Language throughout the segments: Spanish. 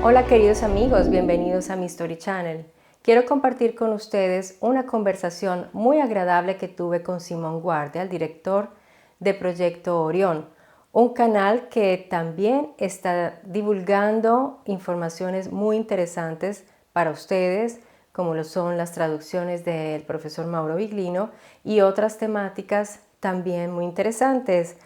Hola queridos amigos, bienvenidos a mi Story Channel. Quiero compartir con ustedes una conversación muy agradable que tuve con Simón Guardia, el director de Proyecto Orión, un canal que también está divulgando informaciones muy interesantes para ustedes, como lo son las traducciones del profesor Mauro Viglino y otras temáticas también muy interesantes.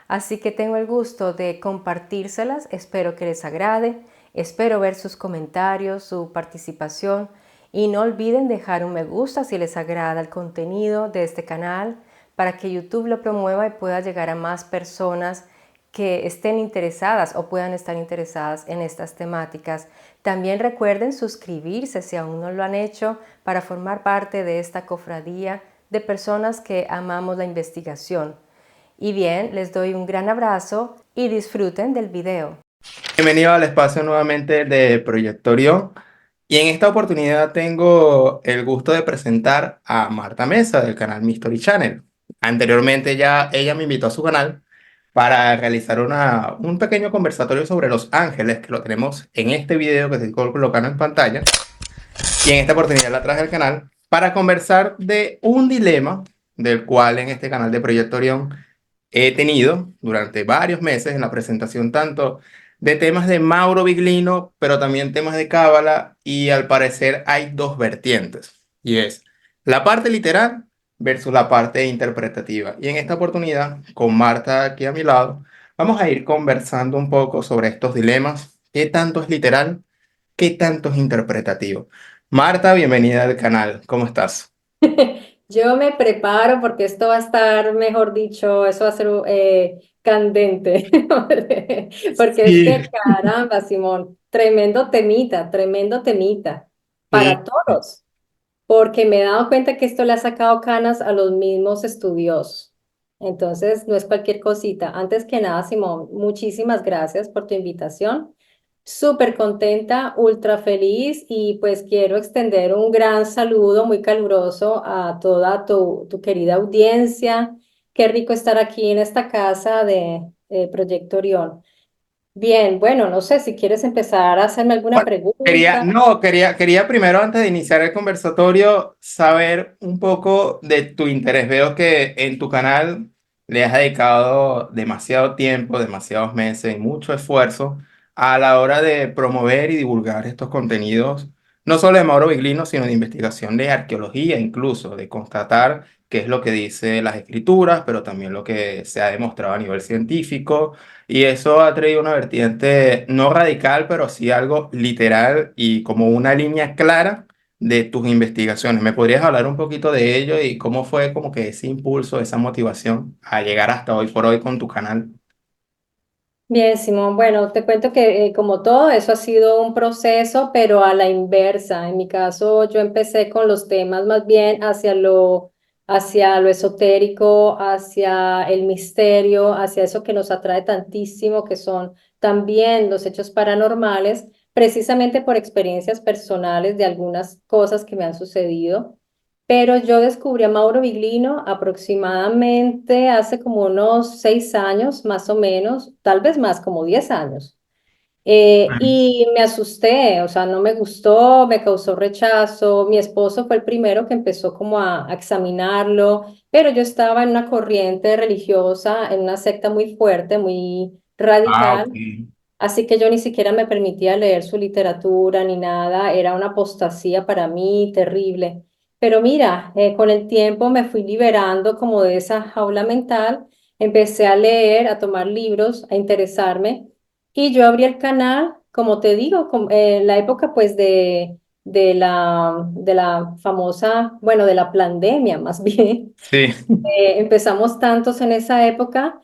Así que tengo el gusto de compartírselas, espero que les agrade, espero ver sus comentarios, su participación y no olviden dejar un me gusta si les agrada el contenido de este canal para que YouTube lo promueva y pueda llegar a más personas que estén interesadas o puedan estar interesadas en estas temáticas. También recuerden suscribirse si aún no lo han hecho para formar parte de esta cofradía de personas que amamos la investigación. Y bien, les doy un gran abrazo y disfruten del video. Bienvenido al espacio nuevamente de Proyecto Orión. Y en esta oportunidad tengo el gusto de presentar a Marta Mesa del canal Mystery Channel. Anteriormente ya ella me invitó a su canal para realizar un pequeño conversatorio sobre los ángeles, que lo tenemos en este video que estoy colocando en pantalla. Y en esta oportunidad la traje al canal para conversar de un dilema del cual en este canal de Proyecto Orión he tenido durante varios meses en la presentación tanto de temas de Mauro Viglino, pero también temas de Cábala, y al parecer hay dos vertientes, y es la parte literal versus la parte interpretativa. Y en esta oportunidad, con Marta aquí a mi lado, vamos a ir conversando un poco sobre estos dilemas, qué tanto es literal, qué tanto es interpretativo. Marta, bienvenida al canal, ¿cómo estás? Yo me preparo porque esto va a estar, mejor dicho, eso va a ser candente. Porque es Sí, que, caramba, Simón, tremendo temita para sí. todos. Porque me he dado cuenta que esto le ha sacado canas a los mismos estudiosos. Entonces, no es cualquier cosita. Antes que nada, Simón, muchísimas gracias por tu invitación. Súper contenta, ultra feliz y pues quiero extender un gran saludo muy caluroso a toda tu querida audiencia. Qué rico estar aquí en esta casa de Proyecto Orión. Bien, bueno, no sé si quieres empezar a hacerme alguna Bueno, pregunta. quería primero, antes de iniciar el conversatorio, saber un poco de tu interés. Veo que en tu canal le has dedicado demasiado tiempo, demasiados meses y mucho esfuerzo a la hora de promover y divulgar estos contenidos, no solo de Mauro Viglino, sino de investigación de arqueología, incluso de constatar qué es lo que dice las escrituras, pero también lo que se ha demostrado a nivel científico, y eso ha traído una vertiente no radical, pero sí algo literal y como una línea clara de tus investigaciones. ¿Me podrías hablar un poquito de ello y cómo fue como que ese impulso, esa motivación a llegar hasta hoy por hoy con tu canal? Bien, Simón, bueno, te cuento que como todo eso ha sido un proceso, pero a la inversa. En mi caso, yo empecé con los temas más bien hacia lo esotérico, hacia el misterio, hacia eso que nos atrae tantísimo, que son también los hechos paranormales, precisamente por experiencias personales de algunas cosas que me han sucedido. Pero yo descubrí a Mauro Viglino aproximadamente hace como unos 6 años, más o menos, tal vez más, como 10 años. Y me asusté, o sea, no me gustó, me causó rechazo. Mi esposo fue el primero que empezó como a examinarlo, pero yo estaba en una corriente religiosa, en una secta muy fuerte, muy Ah, ok. radical. Así que yo ni siquiera me permitía leer su literatura ni nada, era una apostasía para mí terrible. Pero mira, con el tiempo me fui liberando como de esa jaula mental, empecé a leer, a tomar libros, a interesarme y yo abrí el canal, como te digo, en la época pues de la famosa, bueno, de la pandemia más bien. Sí. Empezamos tantos en esa época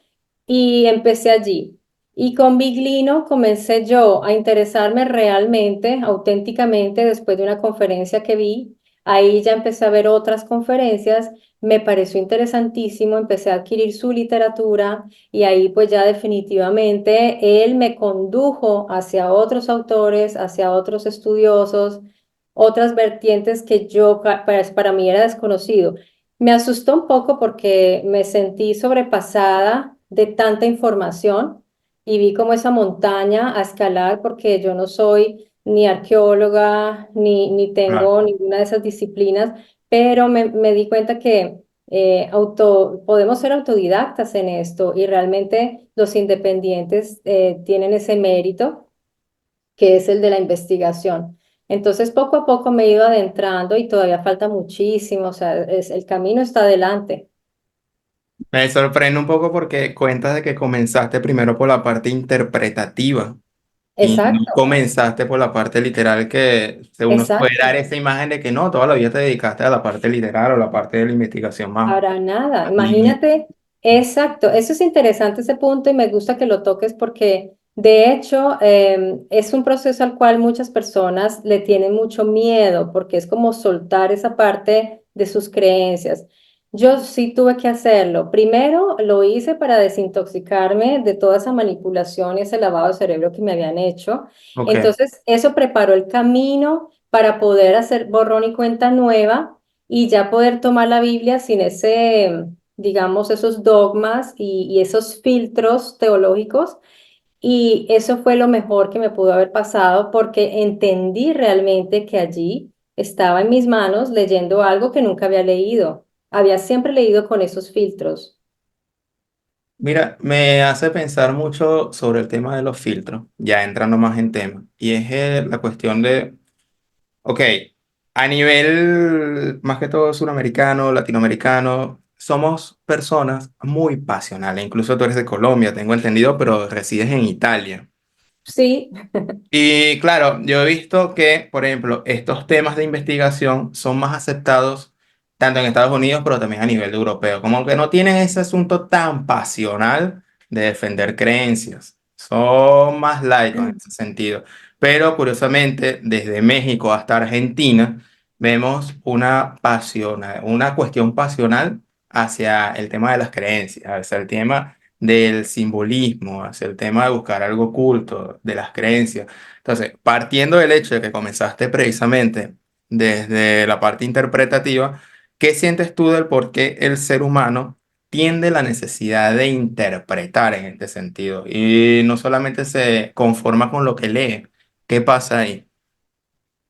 y empecé allí. Y con Biglino comencé yo a interesarme realmente, auténticamente, después de una conferencia que vi. Ahí ya empecé a ver otras conferencias, me pareció interesantísimo, empecé a adquirir su literatura y ahí pues ya definitivamente él me condujo hacia otros autores, hacia otros estudiosos, otras vertientes que yo, pues, para mí era desconocido. Me asustó un poco porque me sentí sobrepasada de tanta información y vi como esa montaña a escalar porque yo no soy ni arqueóloga, ni Claro. tengo ninguna de esas disciplinas, pero me di cuenta que podemos ser autodidactas en esto y realmente los independientes tienen ese mérito que es el de la investigación. Entonces, poco a poco me he ido adentrando y todavía falta muchísimo, o sea, el camino está adelante. Me sorprende un poco porque cuentas de que comenzaste primero por la parte interpretativa y no Exacto, comenzaste por la parte literal que según nos puede dar exacto. esa imagen de que no, toda la vida te dedicaste a la parte literal o la parte de la investigación más. Para nada. Lineal. Imagínate, exacto. Eso es interesante ese punto y me gusta que lo toques porque de hecho es un proceso al cual muchas personas le tienen mucho miedo porque es como soltar esa parte de sus creencias. Yo sí tuve que hacerlo. Primero lo hice para desintoxicarme de toda esa manipulación y ese lavado de cerebro que me habían hecho. Ok. Entonces, eso preparó el camino para poder hacer borrón y cuenta nueva y ya poder tomar la Biblia sin ese, digamos, esos dogmas y esos filtros teológicos. Y eso fue lo mejor que me pudo haber pasado porque entendí realmente que allí estaba en mis manos leyendo algo que nunca había leído. Había siempre leído con esos filtros. Mira, me hace pensar mucho sobre el tema de los filtros, ya entrando más en tema, y es la cuestión de, ok, a nivel más que todo suramericano, latinoamericano, somos personas muy pasionales, incluso tú eres de Colombia, tengo entendido, pero resides en Italia. Sí, Y claro, yo he visto que, por ejemplo, estos temas de investigación son más aceptados tanto en Estados Unidos, pero también a nivel europeo. Como que no tienen ese asunto tan pasional de defender creencias. Son más laicos en ese sentido. Pero curiosamente, desde México hasta Argentina, vemos una cuestión pasional hacia el tema de las creencias, hacia el tema del simbolismo, hacia el tema de buscar algo oculto, de las creencias. Entonces, partiendo del hecho de que comenzaste precisamente desde la parte interpretativa, ¿qué sientes tú del por qué el ser humano tiende la necesidad de interpretar en este sentido y no solamente se conforma con lo que lee? ¿Qué pasa ahí?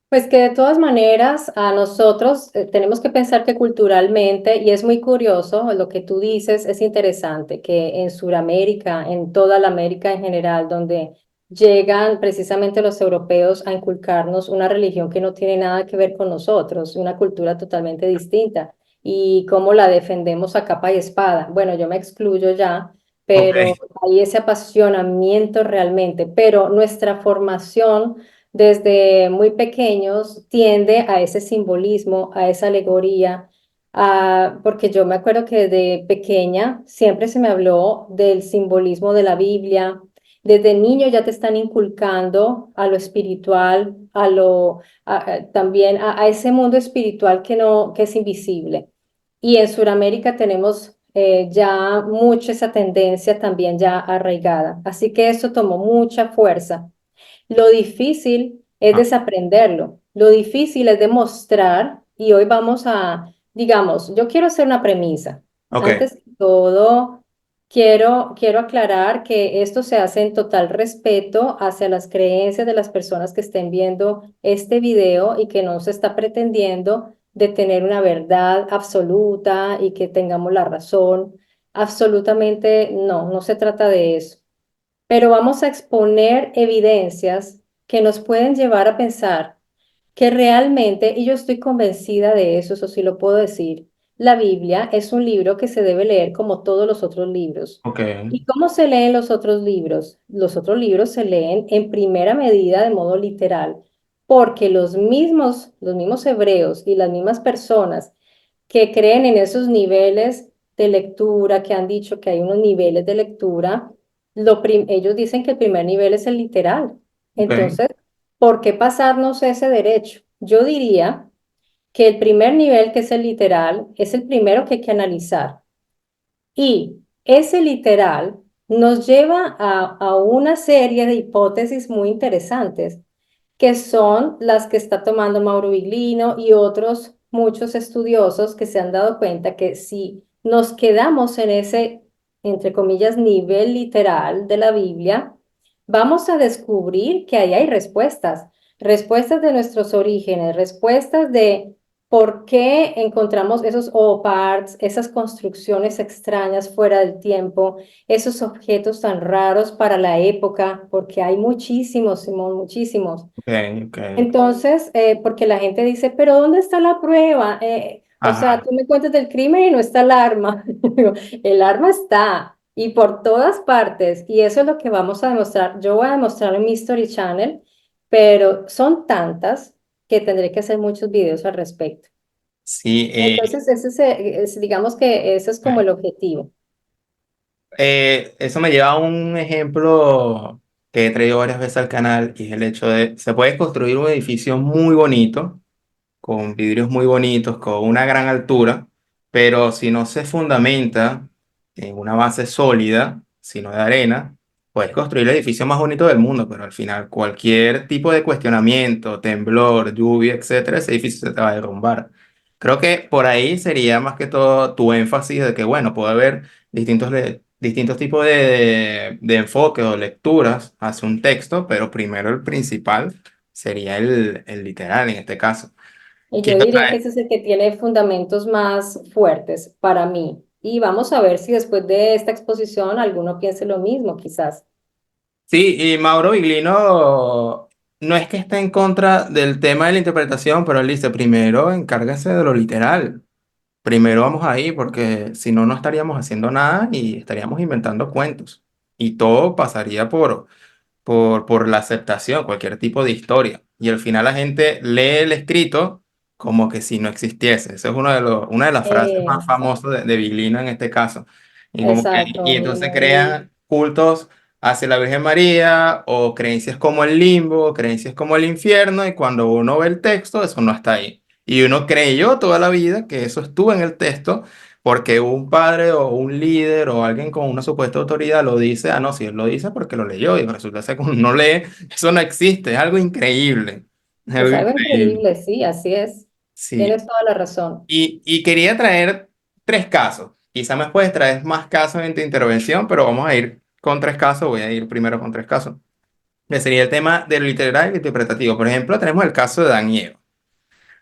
pues que de todas maneras a nosotros tenemos que pensar que culturalmente, y es muy curioso lo que tú dices, es interesante que en Sudamérica, en toda la América en general, donde llegan precisamente los europeos a inculcarnos una religión que no tiene nada que ver con nosotros, una cultura totalmente distinta, y cómo la defendemos a capa y espada. Bueno, yo me excluyo ya, Ok, pero hay ese apasionamiento realmente, pero nuestra formación desde muy pequeños tiende a ese simbolismo, a esa alegoría, porque yo me acuerdo que desde pequeña siempre se me habló del simbolismo de la Biblia. Desde niño ya te están inculcando a lo espiritual, también a ese mundo espiritual que no, que es invisible. Y en Sudamérica tenemos ya mucho esa tendencia también ya arraigada. Así que eso tomó mucha fuerza. Lo difícil es ah, desaprenderlo. Lo difícil es demostrar, y hoy vamos a, digamos, yo quiero hacer una premisa. ok. Antes de todo, quiero aclarar que esto se hace en total respeto hacia las creencias de las personas que estén viendo este video y que no se está pretendiendo de tener una verdad absoluta y que tengamos la razón. Absolutamente no, no se trata de eso, pero vamos a exponer evidencias que nos pueden llevar a pensar que realmente, y yo estoy convencida de eso sí lo puedo decir, la Biblia es un libro que se debe leer como todos los otros libros. Ok, ¿Y cómo se leen los otros libros? Los otros libros se leen en primera medida de modo literal, porque los mismos hebreos y las mismas personas que creen en esos niveles de lectura, que han dicho que hay unos niveles de lectura, ellos dicen que el primer nivel es el literal. ok, Entonces, ¿por qué pasarnos ese derecho? Yo diría que el primer nivel, que es el literal, es el primero que hay que analizar. Y ese literal nos lleva a una serie de hipótesis muy interesantes que son las que está tomando Mauro Biglino y otros muchos estudiosos que se han dado cuenta que si nos quedamos en ese, entre comillas, nivel literal de la Biblia, vamos a descubrir que ahí hay respuestas. respuestas de nuestros orígenes, respuestas de por qué encontramos esos parts, esas construcciones extrañas fuera del tiempo, esos objetos tan raros para la época, porque hay muchísimos, Simón, muchísimos. Ok, ok. Entonces, porque la gente dice, pero ¿dónde está la prueba? O sea, Ajá. tú me cuentas del crimen y no está el arma. Digo, el arma está y por todas partes. Y eso es lo que vamos a demostrar. Yo voy a demostrar en mi History Channel, pero son tantas que tendré que hacer muchos videos al respecto. Sí, Entonces, digamos que ese es como el objetivo. eso me lleva a un ejemplo que he traído varias veces al canal y es el hecho de, se puede construir un edificio muy bonito con vidrios muy bonitos, con una gran altura, pero si no se fundamenta en una base sólida, sino de arena, puedes construir el edificio más bonito del mundo, pero al final cualquier tipo de cuestionamiento, temblor, lluvia, etcétera, ese edificio se te va a derrumbar. Creo que por ahí sería más que todo tu énfasis de que, bueno, puede haber distintos tipos de enfoques o lecturas hacia un texto, pero primero el principal sería el literal en este caso. Y ¿Qué yo diría que otra? ese es el que tiene fundamentos más fuertes para mí. Y vamos a ver si después de esta exposición alguno piense lo mismo, quizás. Sí, y Mauro Viglino no es que esté en contra del tema de la interpretación, pero él dice, primero encárguese de lo literal. Primero vamos ahí, porque si no, no estaríamos haciendo nada y estaríamos inventando cuentos. Y todo pasaría por la aceptación, cualquier tipo de historia. Y al final la gente lee el escrito como que si no existiese. Esa es una de las frases más Exacto, famosas de Viglino en este caso. Y, como que, y exacto, entonces Nina. crean cultos hacia la Virgen María o creencias como el limbo, creencias como el infierno, y cuando uno ve el texto, eso no está ahí. Y uno creyó toda la vida que eso estuvo en el texto porque un padre o un líder o alguien con una supuesta autoridad lo dice, ah, no, si él lo dice porque lo leyó y resulta ser que uno no lee, eso no existe, es algo increíble, es Es algo algo increíble. increíble, sí, así es. Sí, Tienes toda la razón. y quería traer tres casos, quizá me puedes traer más casos en tu intervención, pero vamos a ir con tres casos, voy a ir primero con tres casos, que sería el tema de lo literal y lo interpretativo. Por ejemplo, tenemos el caso de Dan y Eva.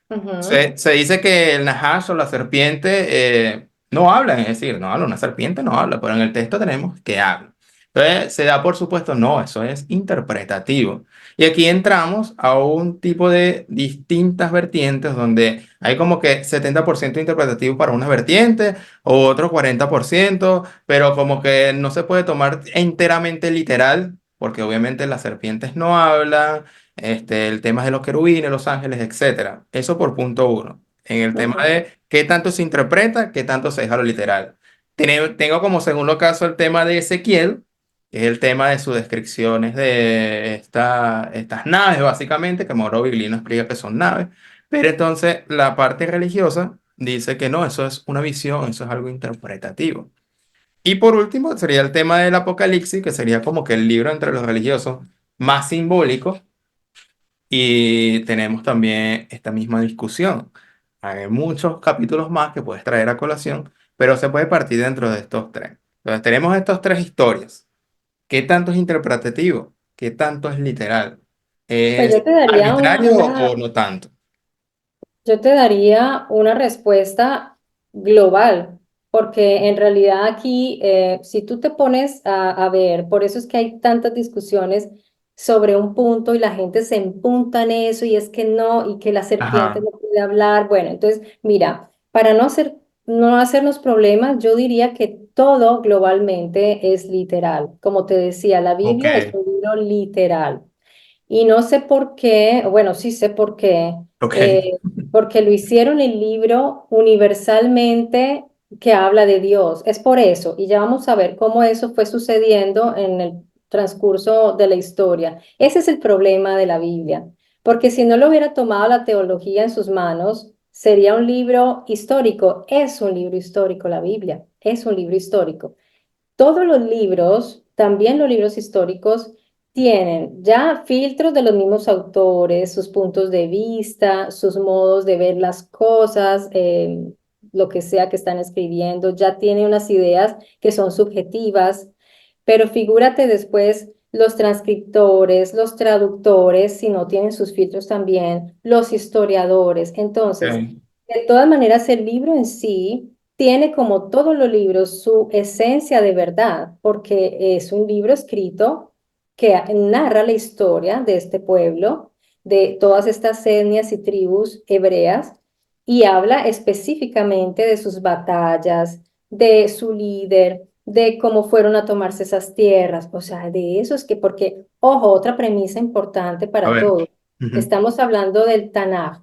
Ujú, Se dice que el Nahash o la serpiente no hablan, es decir, no habla, una serpiente no habla, pero en el texto tenemos que habla. Entonces se da por supuesto, no, eso es interpretativo. Y aquí entramos a un tipo de distintas vertientes donde hay como que 70% interpretativo para una vertiente o otro 40%, pero como que no se puede tomar enteramente literal, porque obviamente las serpientes no hablan, el tema de los querubines, los ángeles, etcétera. Eso por punto uno. En el tema ujú, de qué tanto se interpreta, qué tanto se deja lo literal. Tengo como segundo caso el tema de Ezequiel, que es el tema de sus descripciones de estas naves, básicamente, que Mauro Viglino explica que son naves. Pero entonces la parte religiosa dice que no, eso es una visión, eso es algo interpretativo. Y por último sería el tema del Apocalipsis, que sería como que el libro entre los religiosos más simbólico, y tenemos también esta misma discusión. Hay muchos capítulos más que puedes traer a colación, pero se puede partir dentro de estos tres. Entonces, tenemos estas tres historias. ¿Qué tanto es interpretativo? ¿Qué tanto es literal? Pues ¿Es arbitrario o no tanto? yo te daría una respuesta global, porque en realidad aquí, si tú te pones a ver, por eso es que hay tantas discusiones sobre un punto y la gente se empunta en eso y es que no, y que la serpiente Ajá, no puede hablar. Bueno, entonces, mira, para no hacernos problemas, yo diría que todo globalmente es literal. Como te decía, la ok, Biblia es un libro literal. Y no sé por qué, bueno, sí sé por qué, ok, eh, porque lo hicieron el libro universalmente que habla de Dios. Es por eso, y ya vamos a ver cómo eso fue sucediendo en el transcurso de la historia. Ese es el problema de la Biblia, porque si no lo hubiera tomado la teología en sus manos, sería un libro histórico. Es un libro histórico la Biblia, es un libro histórico. Todos los libros, también los libros históricos, tienen ya filtros de los mismos autores, sus puntos de vista, sus modos de ver las cosas, lo que sea que están escribiendo, ya tiene unas ideas que son subjetivas, pero figúrate después. los transcriptores, los traductores, si no tienen sus filtros también, los historiadores. Entonces, Ok. de todas maneras, el libro en sí tiene, como todos los libros, su esencia de verdad, porque es un libro escrito que narra la historia de este pueblo, de todas estas etnias y tribus hebreas, y habla específicamente de sus batallas, de su líder, de cómo fueron a tomarse esas tierras, o sea, de eso es que, porque, ojo, otra premisa importante A para ver. todos, Ujú. estamos hablando del Tanaj,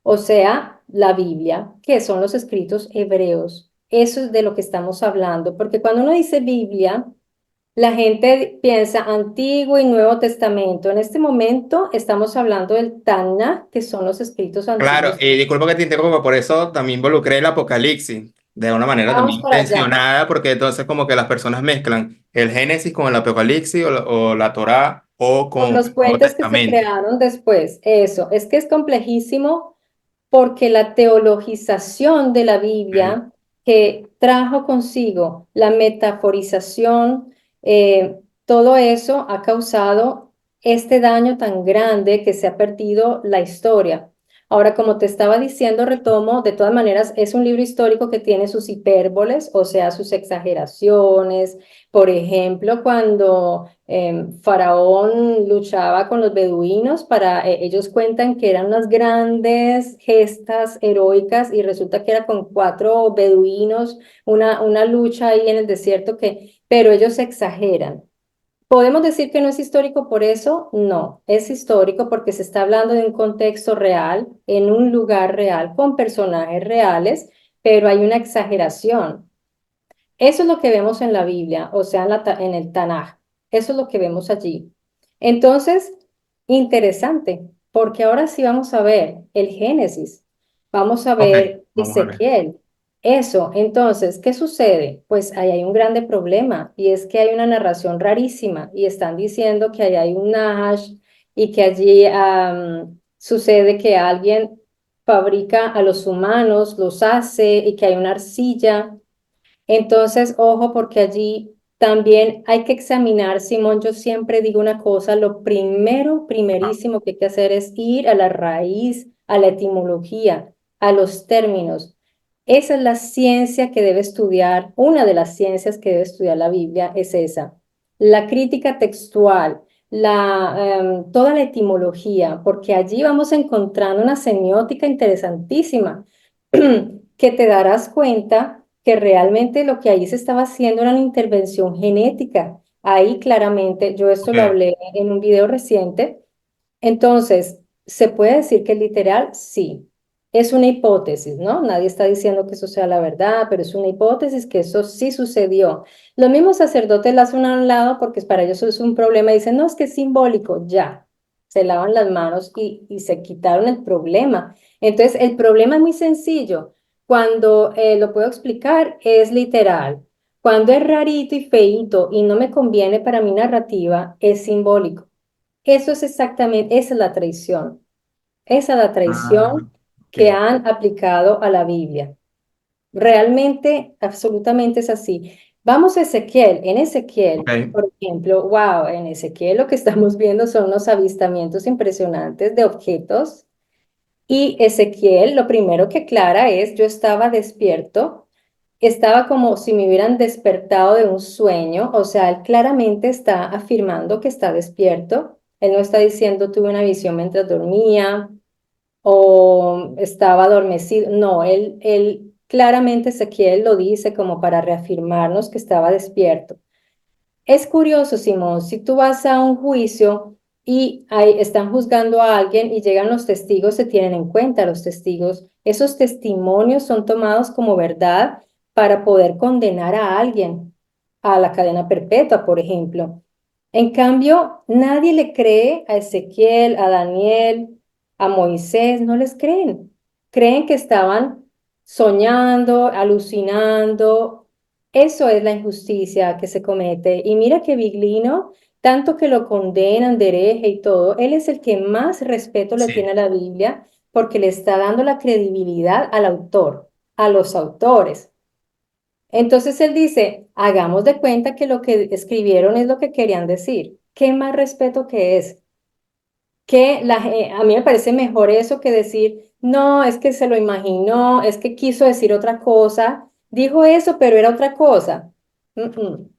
o sea, la Biblia, que son los escritos hebreos. Eso es de lo que estamos hablando, porque cuando uno dice Biblia, la gente piensa Antiguo y Nuevo Testamento. En este momento estamos hablando del Tanaj, que son los escritos Claro, antiguos. y disculpa que te interrumpa, por eso también involucré el Apocalipsis, de una manera Vamos también para allá. intencionada, porque entonces como que las personas mezclan el Génesis con el Apocalipsis o la Torá o Con con los el Nuevo puentes que se Testamento. crearon después. Eso, es que es complejísimo porque la teologización de la Ok. Biblia que trajo consigo la metaforización, todo eso ha causado este daño tan grande que se ha perdido la historia. Ahora, como te estaba diciendo, retomo, de todas maneras, es un libro histórico que tiene sus hipérboles, o sea, sus exageraciones. Por ejemplo, cuando Faraón luchaba con los beduinos, ellos cuentan que eran unas grandes gestas heroicas y resulta que era con cuatro beduinos, una lucha ahí en el desierto pero ellos exageran. ¿Podemos decir que no es histórico por eso? No, es histórico porque se está hablando de un contexto real, en un lugar real, con personajes reales, pero hay una exageración. Eso es lo que vemos en la Biblia, o sea, en el Tanaj. Eso es lo que vemos allí. Entonces, interesante, porque ahora sí vamos a ver el Génesis, vamos a Ok, ver vamos a ver. Ezequiel. Eso, entonces, ¿qué sucede? Pues ahí hay un grande problema y es que hay una narración rarísima y están diciendo que ahí hay un Nahash y que allí sucede que alguien fabrica a los humanos, los hace y que hay una arcilla. Entonces, ojo, porque allí también hay que examinar, Simón, yo siempre digo una cosa, lo primero, Ah, primerísimo que hay que hacer es ir a la raíz, a la etimología, a los términos. Esa es la ciencia que debe estudiar, una de las ciencias que debe estudiar la Biblia es esa, la crítica textual, toda la etimología, porque allí vamos encontrando una semiótica interesantísima que te darás cuenta que realmente lo que ahí se estaba haciendo era una intervención genética. Ahí claramente, yo esto lo ok. hablé en un video reciente. Entonces, ¿se puede decir que es literal? Sí. Es una hipótesis, ¿no? Nadie está diciendo que eso sea la verdad, pero es una hipótesis que eso sí sucedió. Los mismos sacerdotes la hacen a un lado porque para ellos eso es un problema. Dicen, no, es que es simbólico. Ya. Se lavan las manos y se quitaron el problema. Entonces, el problema es muy sencillo. Cuando lo puedo explicar, es literal. Cuando es rarito y feíto y no me conviene para mi narrativa, es simbólico. Eso es exactamente, esa es la traición. Esa es la Ah, traición que ok. han aplicado a la Biblia. Realmente, absolutamente es así. Vamos a Ezequiel. En Ezequiel, Ok. por ejemplo, wow, en Ezequiel lo que estamos viendo son unos avistamientos impresionantes de objetos. Y Ezequiel, lo primero que aclara es, yo estaba despierto, estaba como si me hubieran despertado de un sueño, o sea, él claramente está afirmando que está despierto. Él no está diciendo tuve una visión mientras dormía o estaba adormecido. No, él claramente Ezequiel lo dice como para reafirmarnos que estaba despierto. Es curioso, Simón, si tú vas a un juicio y ahí están juzgando a alguien y llegan los testigos, se tienen en cuenta los testigos. Esos testimonios son tomados como verdad para poder condenar a alguien a la cadena perpetua, por ejemplo. En cambio, nadie le cree a Ezequiel, a Daniel, a Moisés, no les creen. Creen que estaban soñando, alucinando. Eso es la injusticia que se comete. Y mira que Biglino, tanto que lo condenan de hereje y todo, él es el que más respeto le tiene Sí. a la Biblia porque le está dando la credibilidad al autor, a los autores. Entonces él dice, hagamos de cuenta que lo que escribieron es lo que querían decir. ¿Qué más respeto que es? A mí me parece mejor eso que decir, no, es que se lo imaginó, es que quiso decir otra cosa, dijo eso, pero era otra cosa. Mm, mm.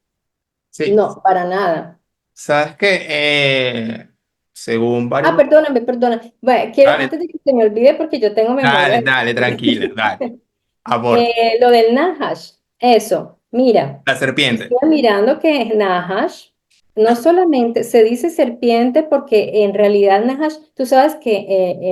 Sí, No, para nada. sabes que según Ah, varios... perdóname, perdóname. Bueno, quiero, Dale, antes de que se me olvide, porque yo tengo memoria. dale, dale, tranquila, dale. Aporta. Lo del Nahash, eso, mira, La serpiente. estuve mirando que Nahash no solamente se dice serpiente porque en realidad Nahash, tú sabes que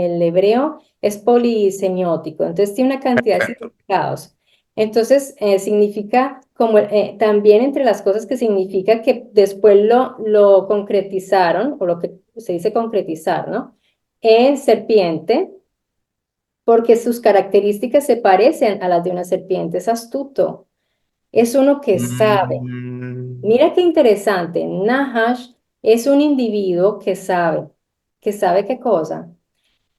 el hebreo es polisemiótico, entonces tiene una cantidad de Perfecto. significados. Entonces significa como también entre las cosas que significa que después lo concretizaron, o lo que se dice concretizar, ¿no? En serpiente porque sus características se parecen a las de una serpiente. Es astuto, es uno que sabe. Mm, Mira qué interesante. Nahash es un individuo que sabe qué cosa,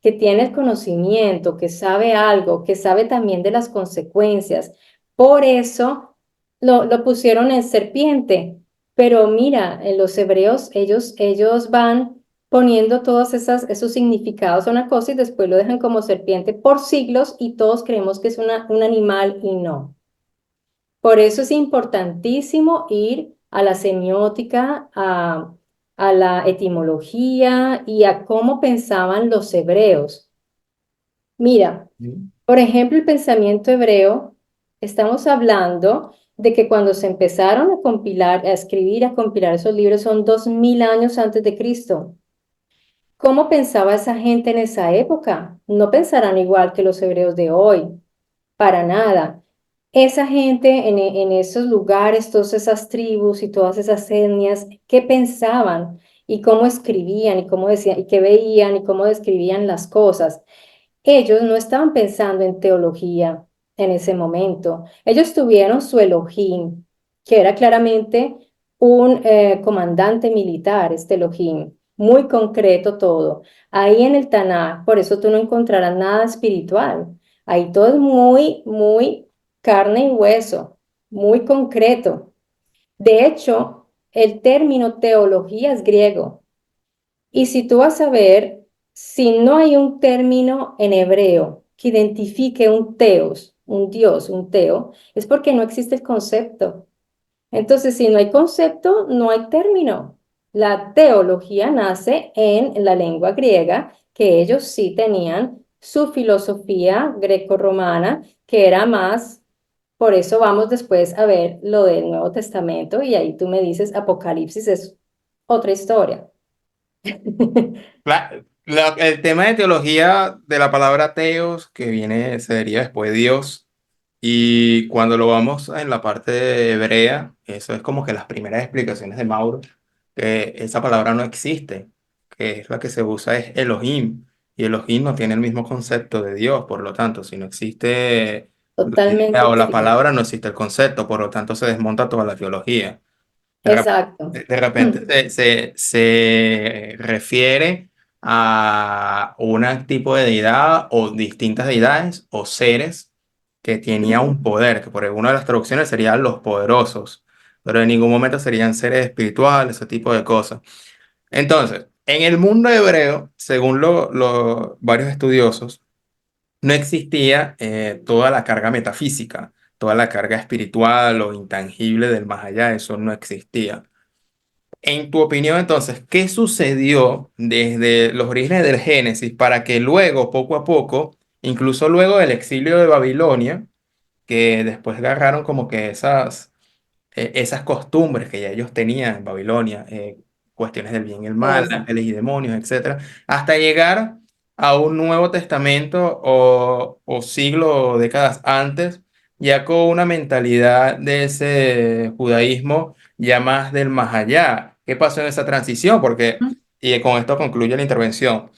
que tiene el conocimiento, que sabe algo, que sabe también de las consecuencias. Por eso lo pusieron en serpiente. Pero mira, en los hebreos, ellos van poniendo todos esos significados a una cosa y después lo dejan como serpiente por siglos y todos creemos que es un animal y no. Por eso es importantísimo ir a la semiótica, a la etimología y a cómo pensaban los hebreos. Mira, por ejemplo, el pensamiento hebreo, estamos hablando de que cuando se empezaron a compilar, a escribir, a compilar esos libros son 2000 años antes de Cristo. ¿Cómo pensaba esa gente en esa época? No pensarán igual que los hebreos de hoy, para nada. Esa gente en esos lugares, todas esas tribus y todas esas etnias, ¿qué pensaban? Y cómo escribían y cómo decían y qué veían y cómo describían las cosas. Ellos no estaban pensando en teología en ese momento. Ellos tuvieron su Elohim, que era claramente un comandante militar, este Elohim, muy concreto todo. Ahí en el Tanaj, por eso tú no encontrarás nada espiritual. Ahí todo es muy, muy carne y hueso, muy concreto. De hecho, el término teología es griego. Y si tú vas a ver, si no hay un término en hebreo que identifique un teos, un Dios, un teo, es porque no existe el concepto. Entonces, si no hay concepto, no hay término. La teología nace en la lengua griega, que ellos sí tenían su filosofía greco-romana, que era más, por eso vamos después a ver lo del Nuevo Testamento y ahí tú me dices, Apocalipsis es otra historia. El tema de teología de la palabra teos, que viene, sería después Dios, y cuando lo vamos en la parte hebrea, eso es como que las primeras explicaciones de Mauro, que esa palabra no existe, que es la que se usa es Elohim, y Elohim no tiene el mismo concepto de Dios, por lo tanto, si no existe la idea Totalmente o la distinto. palabra, no existe el concepto, por lo tanto se desmonta toda la teología. Exacto. De repente se refiere a un tipo de deidad o distintas deidades o seres que tenía un poder, que por alguna de las traducciones serían los poderosos, pero en ningún momento serían seres espirituales, ese tipo de cosas. Entonces, en el mundo hebreo, según varios estudiosos, no existía toda la carga metafísica, toda la carga espiritual o intangible del más allá, eso no existía. En tu opinión, entonces, ¿qué sucedió desde los orígenes del Génesis para que luego, poco a poco, incluso luego del exilio de Babilonia, que después agarraron como que esas costumbres que ya ellos tenían en Babilonia, cuestiones del bien y el mal, Eso. ángeles y demonios, etcétera, hasta llegar a un Nuevo Testamento o siglo o décadas antes, ya con una mentalidad de ese judaísmo ya más del más allá? ¿Qué pasó en esa transición? Porque, y con esto concluye la intervención.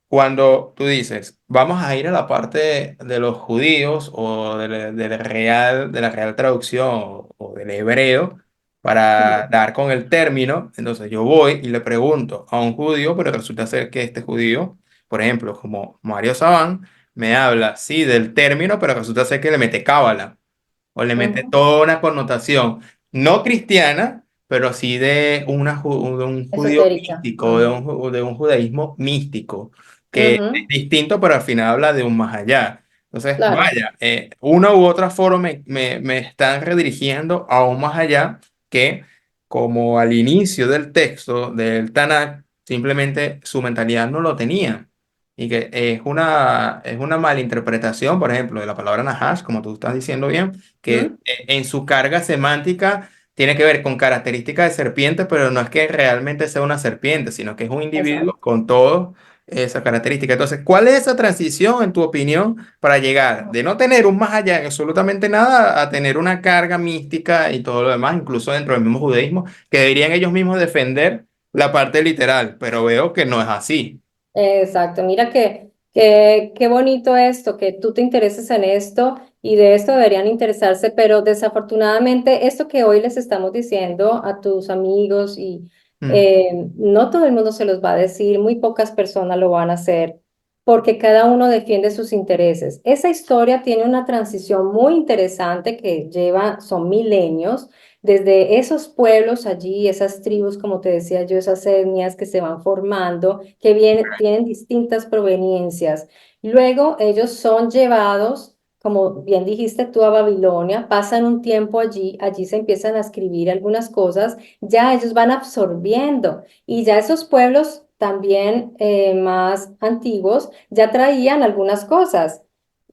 Cuando tú dices, vamos a ir a la parte de los judíos o de la real traducción o del hebreo para dar con el término, entonces yo voy y le pregunto a un judío, pero resulta ser que este judío, por ejemplo, como Mario Sabán, me habla, sí, del término, pero resulta ser que le mete cábala. o le mete Ujú. toda una connotación no cristiana, pero sí de un judío Esotérica. místico, de un judaísmo místico, que es Ujú. distinto, pero al final habla de un más allá. Entonces, Claro. vaya, una u otra forma me están redirigiendo a un más allá que, como al inicio del texto del Tanakh, simplemente su mentalidad no lo tenía. Y que es una malinterpretación, por ejemplo, de la palabra Nahash, como tú estás diciendo bien, que ¿Mm? en su carga semántica tiene que ver con características de serpiente, pero no es que realmente sea una serpiente, sino que es un individuo Exacto. con todas esas características. Entonces, ¿cuál es esa transición, en tu opinión, para llegar de no tener un más allá en absolutamente nada a tener una carga mística y todo lo demás, incluso dentro del mismo judaísmo, que deberían ellos mismos defender la parte literal, pero veo que no es así. Exacto, mira qué bonito esto, que tú te intereses en esto y de esto deberían interesarse, pero desafortunadamente esto que hoy les estamos diciendo a tus amigos y Mm. no todo el mundo se los va a decir, muy pocas personas lo van a hacer porque cada uno defiende sus intereses. Esa historia tiene una transición muy interesante que lleva, son milenios desde esos pueblos allí, esas tribus, como te decía yo, esas etnias que se van formando, que tienen distintas proveniencias. Luego ellos son llevados, como bien dijiste tú, a Babilonia, pasan un tiempo allí, allí se empiezan a escribir algunas cosas, ya ellos van absorbiendo y ya esos pueblos también más antiguos ya traían algunas cosas.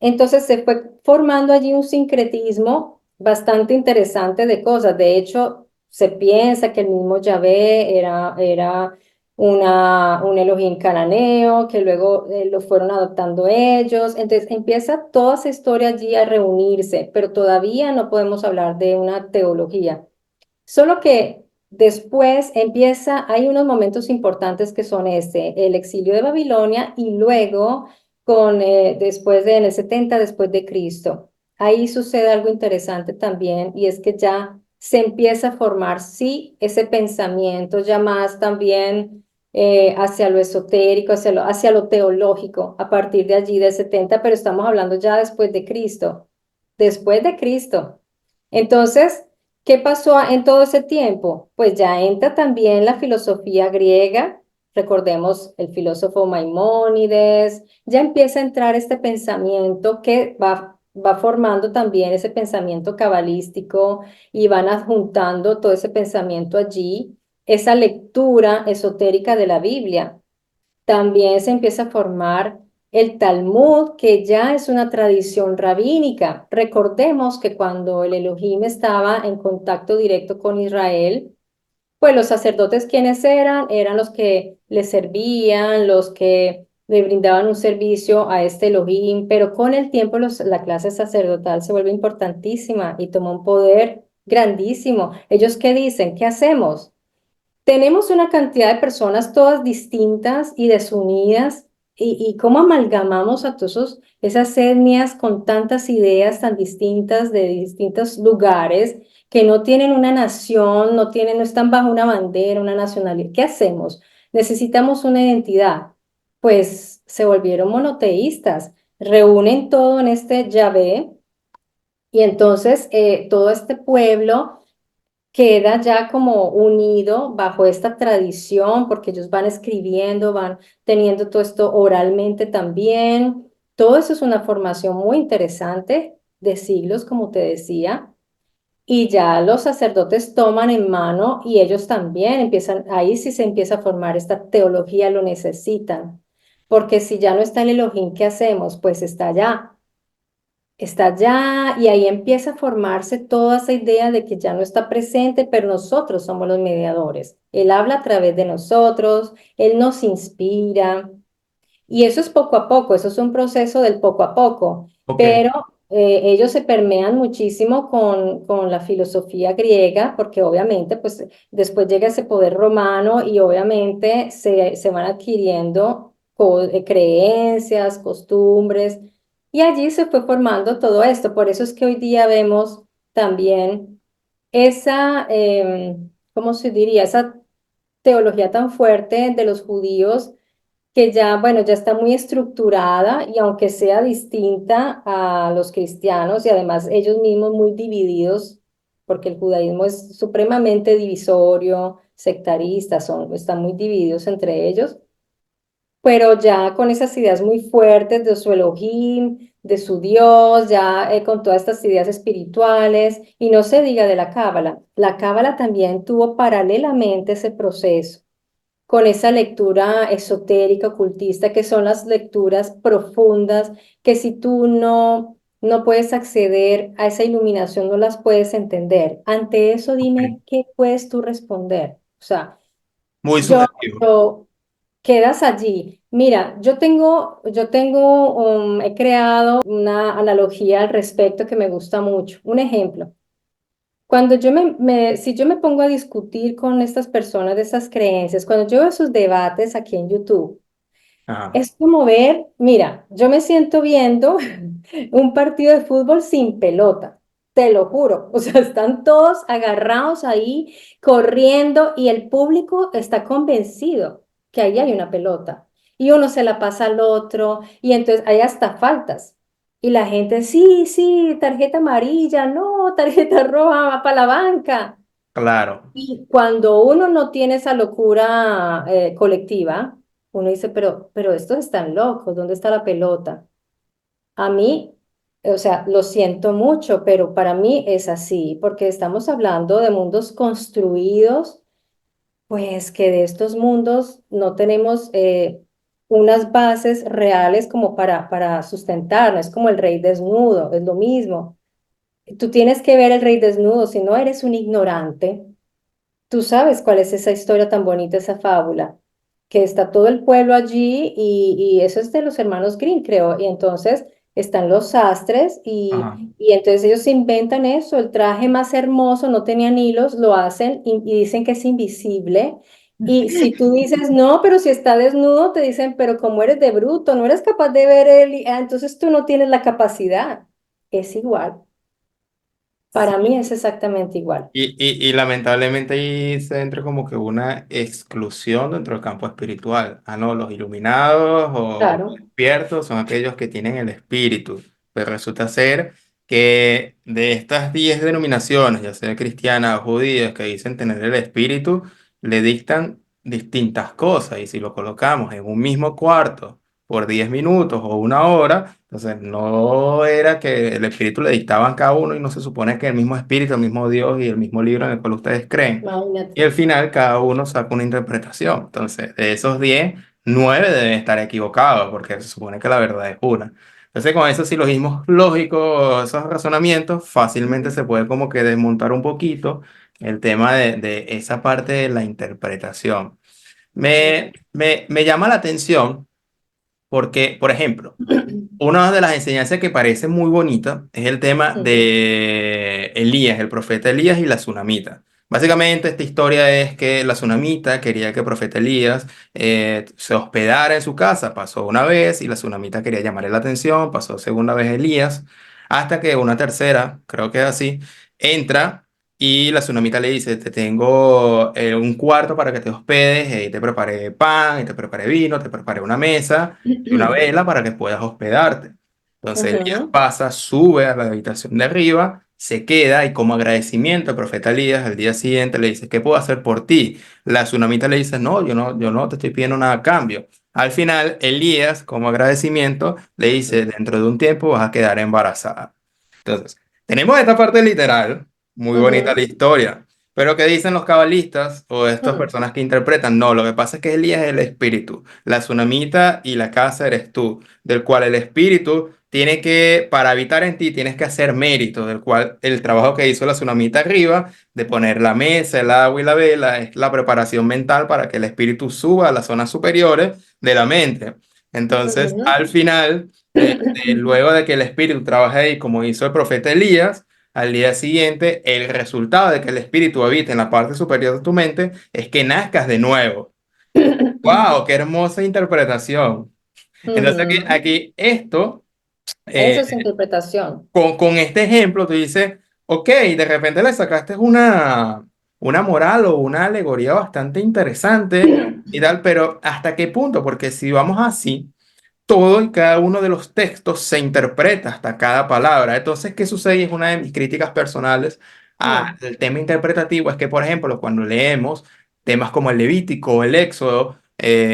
Entonces se fue formando allí un sincretismo bastante interesante de cosas. De hecho, se piensa que el mismo Yahvé era un Elohim cananeo, que luego lo fueron adoptando ellos. Entonces empieza toda esa historia allí a reunirse, pero todavía no podemos hablar de una teología. Solo que después hay unos momentos importantes que son el exilio de Babilonia y luego después en el 70 después de Cristo. Ahí sucede algo interesante también y es que ya se empieza a formar, sí, ese pensamiento ya más también hacia lo esotérico, hacia lo teológico, a partir de allí del 70, pero estamos hablando ya después de Cristo, después de Cristo. Entonces, ¿qué pasó en todo ese tiempo? Pues ya entra también la filosofía griega, recordemos el filósofo Maimónides, ya empieza a entrar este pensamiento que va formando también ese pensamiento cabalístico y van adjuntando todo ese pensamiento allí, esa lectura esotérica de la Biblia. También se empieza a formar el Talmud, que ya es una tradición rabínica. Recordemos que cuando el Elohim estaba en contacto directo con Israel, pues los sacerdotes quienes eran los que le servían, los que le brindaban un servicio a este Elohim, pero con el tiempo la clase sacerdotal se vuelve importantísima y toma un poder grandísimo. ¿Ellos qué dicen? ¿Qué hacemos? Tenemos una cantidad de personas todas distintas y desunidas, y cómo amalgamamos a esas etnias con tantas ideas tan distintas de distintos lugares que no tienen una nación, no están bajo una bandera, una nacionalidad. ¿Qué hacemos? Necesitamos una identidad. Pues se volvieron monoteístas, reúnen todo en este Yahvé y entonces todo este pueblo queda ya como unido bajo esta tradición, porque ellos van escribiendo, van teniendo todo esto oralmente también. Todo eso es una formación muy interesante de siglos, como te decía, y ya los sacerdotes toman en mano y ellos también empiezan, ahí sí se empieza a formar esta teología, lo necesitan, porque si ya no está el Elohim, ¿qué hacemos? Pues está allá y ahí empieza a formarse toda esa idea de que ya no está presente, pero nosotros somos los mediadores. Él habla a través de nosotros, Él nos inspira y eso es poco a poco, eso es un proceso del poco a poco, Ok, pero ellos se permean muchísimo con la filosofía griega, porque obviamente pues después llega ese poder romano y obviamente se van adquiriendo creencias, costumbres, y allí se fue formando todo esto. Por eso es que hoy día vemos también esa, ¿cómo se diría? Esa teología tan fuerte de los judíos que ya, bueno, ya está muy estructurada y aunque sea distinta a los cristianos y además ellos mismos muy divididos, porque el judaísmo es supremamente divisorio, sectarista, están muy divididos entre ellos, pero ya con esas ideas muy fuertes de su Elohim, de su Dios, ya con todas estas ideas espirituales, y no se diga de la Cábala. La Cábala también tuvo paralelamente ese proceso con esa lectura esotérica, ocultista, que son las lecturas profundas, que si tú no puedes acceder a esa iluminación, no las puedes entender. Ante eso, Ok. dime, ¿qué puedes tú responder? O sea, Muy yo, subjetivo. yo quedas allí. Mira, he creado una analogía al respecto que me gusta mucho. Un ejemplo. Cuando si yo me pongo a discutir con estas personas de esas creencias, cuando yo veo esos debates aquí en YouTube, Ajá. es como ver, mira, yo me siento viendo un partido de fútbol sin pelota, te lo juro. O sea, están todos agarrados ahí, corriendo, y el público está convencido que ahí hay una pelota. Y uno se la pasa al otro, y entonces hay hasta faltas. Y la gente, sí, sí, tarjeta amarilla, no, tarjeta roja, va para la banca. Claro. Y cuando uno no tiene esa locura colectiva, uno dice, pero estos están locos, ¿dónde está la pelota? A mí, o sea, lo siento mucho, pero para mí es así, porque estamos hablando de mundos construidos, pues que de estos mundos no tenemos unas bases reales como para sustentarnos, es como el rey desnudo, es lo mismo. Tú tienes que ver el rey desnudo, si no eres un ignorante. Tú sabes cuál es esa historia tan bonita, esa fábula, que está todo el pueblo allí y eso es de los hermanos Grimm, creo. Y entonces están los sastres Ajá. y entonces ellos inventan eso, el traje más hermoso, no tenían hilos, lo hacen y dicen que es invisible. Y si tú dices, no, pero si está desnudo, te dicen, pero como eres de bruto, no eres capaz de ver entonces tú no tienes la capacidad. Es igual. Para mí es exactamente igual. Y lamentablemente ahí se entra como que una exclusión dentro del campo espiritual. Ah, no, los iluminados o Claro. despiertos son aquellos que tienen el espíritu. Pero resulta ser que de estas 10 denominaciones, ya sea cristianas o judías, que dicen tener el espíritu, le dictan distintas cosas. Y si lo colocamos en un mismo cuarto por 10 minutos o una hora, entonces no era que el espíritu le dictaban cada uno y no se supone que el mismo espíritu, el mismo Dios y el mismo libro en el cual ustedes creen. Imagínate. Y al final cada uno saca una interpretación. Entonces, de esos 10 9 deben estar equivocados porque se supone que la verdad es una. Entonces, con esos silogismos lógicos, esos razonamientos, fácilmente se puede como que desmontar un poquito el tema de esa parte de la interpretación. Me llama la atención porque, por ejemplo, una de las enseñanzas que parece muy bonita es el tema Ujú, de Elías, el profeta Elías y la tsunamita. Básicamente esta historia es que la tsunamita quería que el profeta Elías se hospedara en su casa. Pasó una vez y la tsunamita quería llamarle la atención. Pasó segunda vez Elías, hasta que una tercera, creo que es así, entra y la tsunamita le dice, te tengo un cuarto para que te hospedes, y te preparé pan, y te preparé vino, te preparé una mesa y una vela para que puedas hospedarte. Entonces Elías ujú, pasa, sube a la habitación de arriba, se queda y como agradecimiento al profeta Elías al día siguiente le dice, ¿qué puedo hacer por ti? La tsunamita le dice, no, yo no te estoy pidiendo nada a cambio. Al final, Elías, como agradecimiento, le dice, dentro de un tiempo vas a quedar embarazada. Entonces, tenemos esta parte literal, muy bonita la ujú, historia. Pero ¿qué dicen los cabalistas o estas ujú, personas que interpretan? No, lo que pasa es que Elías es el espíritu, la tsunamita y la casa eres tú, del cual el espíritu tiene que, para habitar en ti, tienes que hacer mérito, del cual el trabajo que hizo la tsunamita arriba, de poner la mesa, el agua y la vela, es la preparación mental para que el espíritu suba a las zonas superiores de la mente. Entonces, ujú. al final, luego de que el espíritu trabaje ahí, como hizo el profeta Elías, al día siguiente, el resultado de que el espíritu habite en la parte superior de tu mente es que nazcas de nuevo. ¡Wow! ¡Qué hermosa interpretación! Entonces Ujú. aquí esto, Eso eh, es interpretación. con este ejemplo, tú dices, ok, de repente le sacaste una moral o una alegoría bastante interesante y tal, pero ¿hasta qué punto? Porque si vamos así, todo y cada uno de los textos se interpreta hasta cada palabra. Entonces, ¿qué sucede? Y es una de mis críticas personales Mm, al tema interpretativo, es que, por ejemplo, cuando leemos temas como el Levítico, el Éxodo,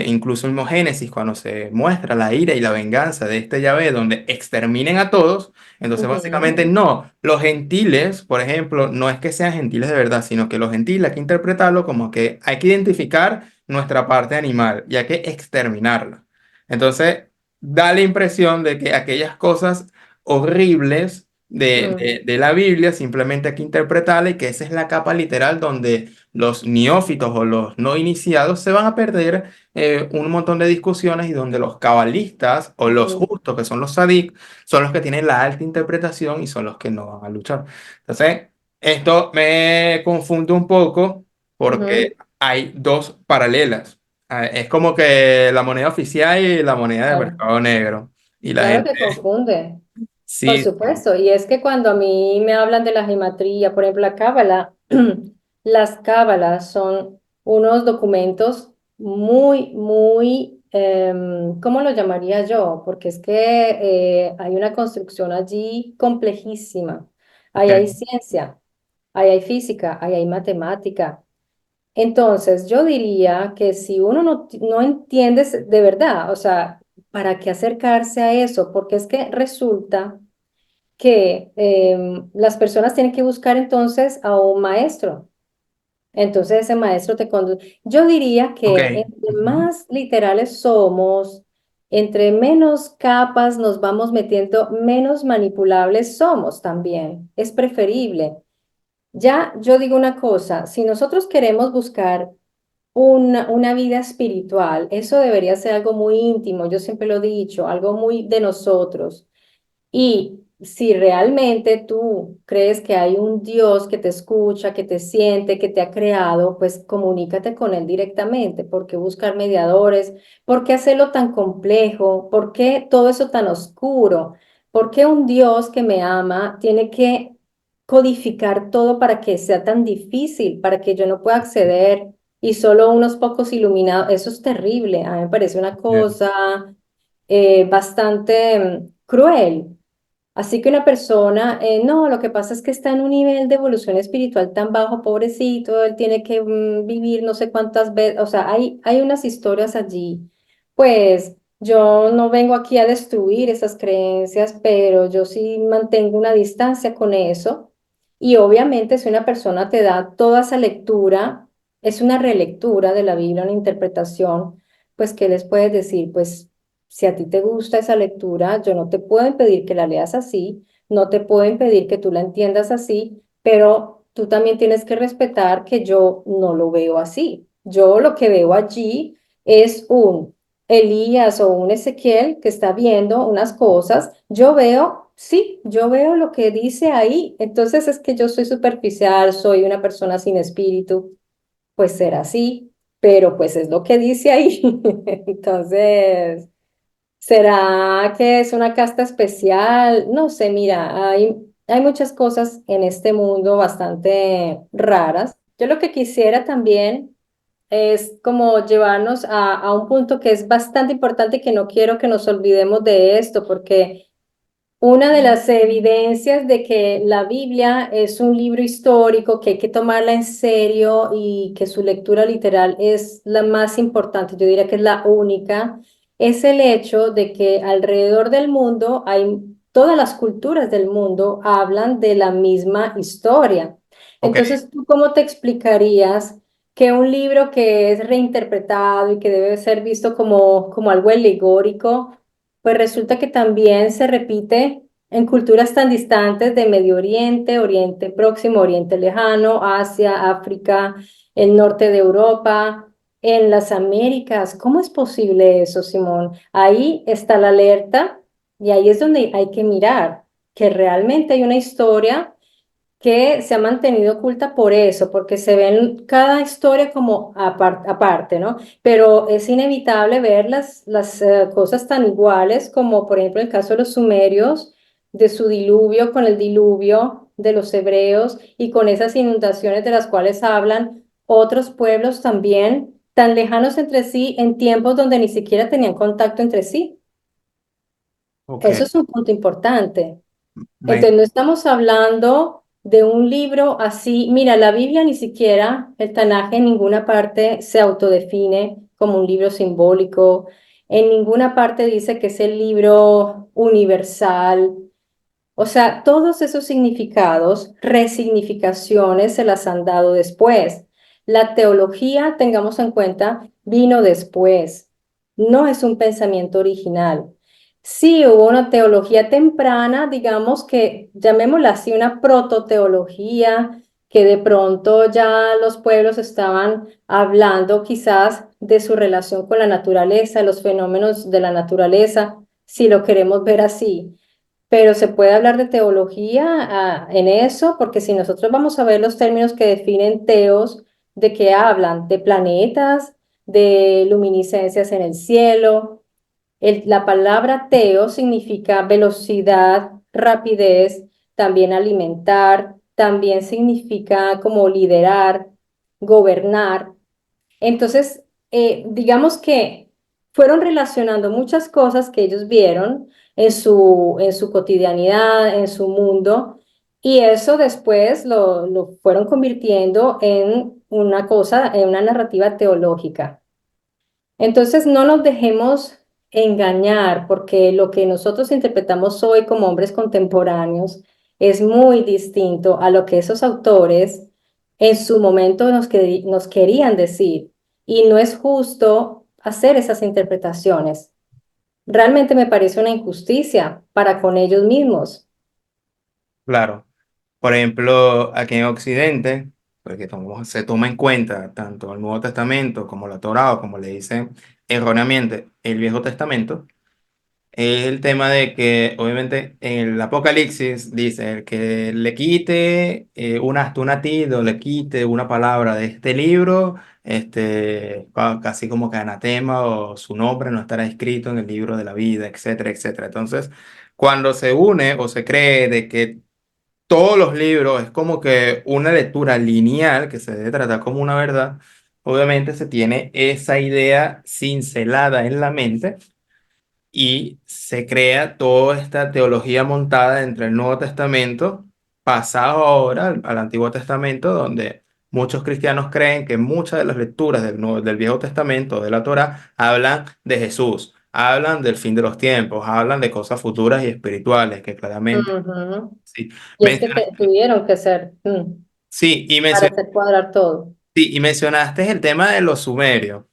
incluso el mismo Génesis, cuando se muestra la ira y la venganza de este Yahvé, donde exterminen a todos, entonces ujú, básicamente no, los gentiles, por ejemplo, no es que sean gentiles de verdad, sino que los gentiles hay que interpretarlo como que hay que identificar nuestra parte animal y hay que exterminarla. Entonces, da la impresión de que aquellas cosas horribles mm, de la Biblia simplemente hay que interpretarla y que esa es la capa literal donde los neófitos o los no iniciados se van a perder un montón de discusiones y donde los cabalistas o los ujú, justos, que son los sadik, son los que tienen la alta interpretación y son los que no van a luchar. Entonces, esto me confunde un poco ujú. porque hay dos paralelas. Es como que la moneda oficial y la moneda de Claro, mercado negro. Y la claro gente, que confunde. Por sí, sí, supuesto, y es que cuando a mí me hablan de la gematría, por ejemplo, la cábala, las cábalas son unos documentos muy, ¿cómo lo llamaría yo? Porque es que hay una construcción allí complejísima. Ahí hay ok, ciencia, ahí hay física, ahí hay matemática. Entonces, yo diría que si uno no entiende de verdad, o sea, ¿para qué acercarse a eso? Porque es que resulta que las personas tienen que buscar entonces a un maestro. Entonces ese maestro te conduce. Yo diría ok. que entre Ujú. más literales somos, entre menos capas nos vamos metiendo, menos manipulables somos también. Es preferible. Ya yo digo una cosa, si nosotros queremos buscar una vida espiritual, eso debería ser algo muy íntimo, yo siempre lo he dicho, algo muy de nosotros. Y si realmente tú crees que hay un Dios que te escucha, que te siente, que te ha creado, pues comunícate con Él directamente. ¿Por qué buscar mediadores? ¿Por qué hacerlo tan complejo? ¿Por qué todo eso tan oscuro? ¿Por qué un Dios que me ama tiene que codificar todo para que sea tan difícil, para que yo no pueda acceder y solo unos pocos iluminados? Eso es terrible. A mí me parece una Bien. cosa bastante cruel. Así que una persona, no, lo que pasa es que está en un nivel de evolución espiritual tan bajo, pobrecito, él tiene que vivir no sé cuántas veces, o sea, hay unas historias allí. Pues yo no vengo aquí a destruir esas creencias, pero yo sí mantengo una distancia con eso. Y obviamente si una persona te da toda esa lectura, es una relectura de la Biblia, una interpretación, pues ¿qué les puedes decir? Pues si a ti te gusta esa lectura, yo no te puedo impedir que la leas así, no te puedo impedir que tú la entiendas así, pero tú también tienes que respetar que yo no lo veo así. Yo lo que veo allí es un Elías o un Ezequiel que está viendo unas cosas. Yo veo, sí, yo veo lo que dice ahí. Entonces es que yo soy superficial, soy una persona sin espíritu, pues será así, pero pues es lo que dice ahí. Entonces... ¿será que es una casta especial? No sé, mira, hay muchas cosas en este mundo bastante raras. Yo lo que quisiera también es como llevarnos a un punto que es bastante importante y que no quiero que nos olvidemos de esto, porque una de las evidencias de que la Biblia es un libro histórico, que hay que tomarla en serio y que su lectura literal es la más importante, yo diría que es la única, es el hecho de que alrededor del mundo hay todas las culturas del mundo hablan de la misma historia. Ok, Entonces, ¿tú cómo te explicarías que un libro que es reinterpretado y que debe ser visto como algo alegórico, pues resulta que también se repite en culturas tan distantes de Medio Oriente, Oriente Próximo, Oriente Lejano, Asia, África, el norte de Europa, en las Américas? ¿Cómo es posible eso, Simón? Ahí está la alerta y ahí es donde hay que mirar que realmente hay una historia que se ha mantenido oculta por eso, porque se ven cada historia como aparte, ¿no? Pero es inevitable ver las cosas tan iguales como, por ejemplo, el caso de los sumerios, de su diluvio con el diluvio de los hebreos y con esas inundaciones de las cuales hablan otros pueblos también. tan lejanos entre sí en tiempos donde ni siquiera tenían contacto entre sí. Ok. Eso es un punto importante. Me- Entonces, no estamos hablando de un libro así. Mira, la Biblia ni siquiera, el Tanaj en ninguna parte se autodefine como un libro simbólico. En ninguna parte dice que es el libro universal. O sea, todos esos significados, resignificaciones se las han dado después. La teología, tengamos en cuenta, vino después. No es un pensamiento original. Sí, hubo una teología temprana, digamos que llamémosla así, una prototeología, que de pronto ya los pueblos estaban hablando quizás de su relación con la naturaleza, los fenómenos de la naturaleza, si lo queremos ver así. Pero se puede hablar de teología en eso, porque si nosotros vamos a ver los términos que definen teos, ¿de qué hablan? De planetas, de luminiscencias en el cielo. La palabra teo significa velocidad, rapidez, también alimentar, también significa como liderar, gobernar. Entonces, digamos que fueron relacionando muchas cosas que ellos vieron en su cotidianidad, en su mundo, y eso después lo fueron convirtiendo en una cosa, en una narrativa teológica. Entonces, no nos dejemos engañar, porque lo que nosotros interpretamos hoy como hombres contemporáneos es muy distinto a lo que esos autores en su momento nos querían decir. Y no es justo hacer esas interpretaciones. Realmente me parece una injusticia para con ellos mismos. Claro. Por ejemplo, aquí en Occidente, porque se toma en cuenta tanto el Nuevo Testamento como la Torá, o como le dicen erróneamente el Viejo Testamento, es el tema de que, obviamente, en el Apocalipsis dice el que le quite una tilde o le quite una palabra de este libro, casi como que anatema o su nombre no estará escrito en el libro de la vida, etcétera, etcétera. Entonces, cuando se une o se cree de que todos los libros es como que una lectura lineal que se debe tratar como una verdad, obviamente se tiene esa idea cincelada en la mente y se crea toda esta teología montada entre el Nuevo Testamento, pasado ahora al Antiguo Testamento, donde muchos cristianos creen que muchas de las lecturas del Viejo Testamento, de la Torá, hablan de Jesús, hablan del fin de los tiempos, hablan de cosas futuras y espirituales, que claramente Ujú. sí. Y es que tuvieron que ser, Sí, para hacer cuadrar todo. sí, y mencionaste el tema de los sumerios.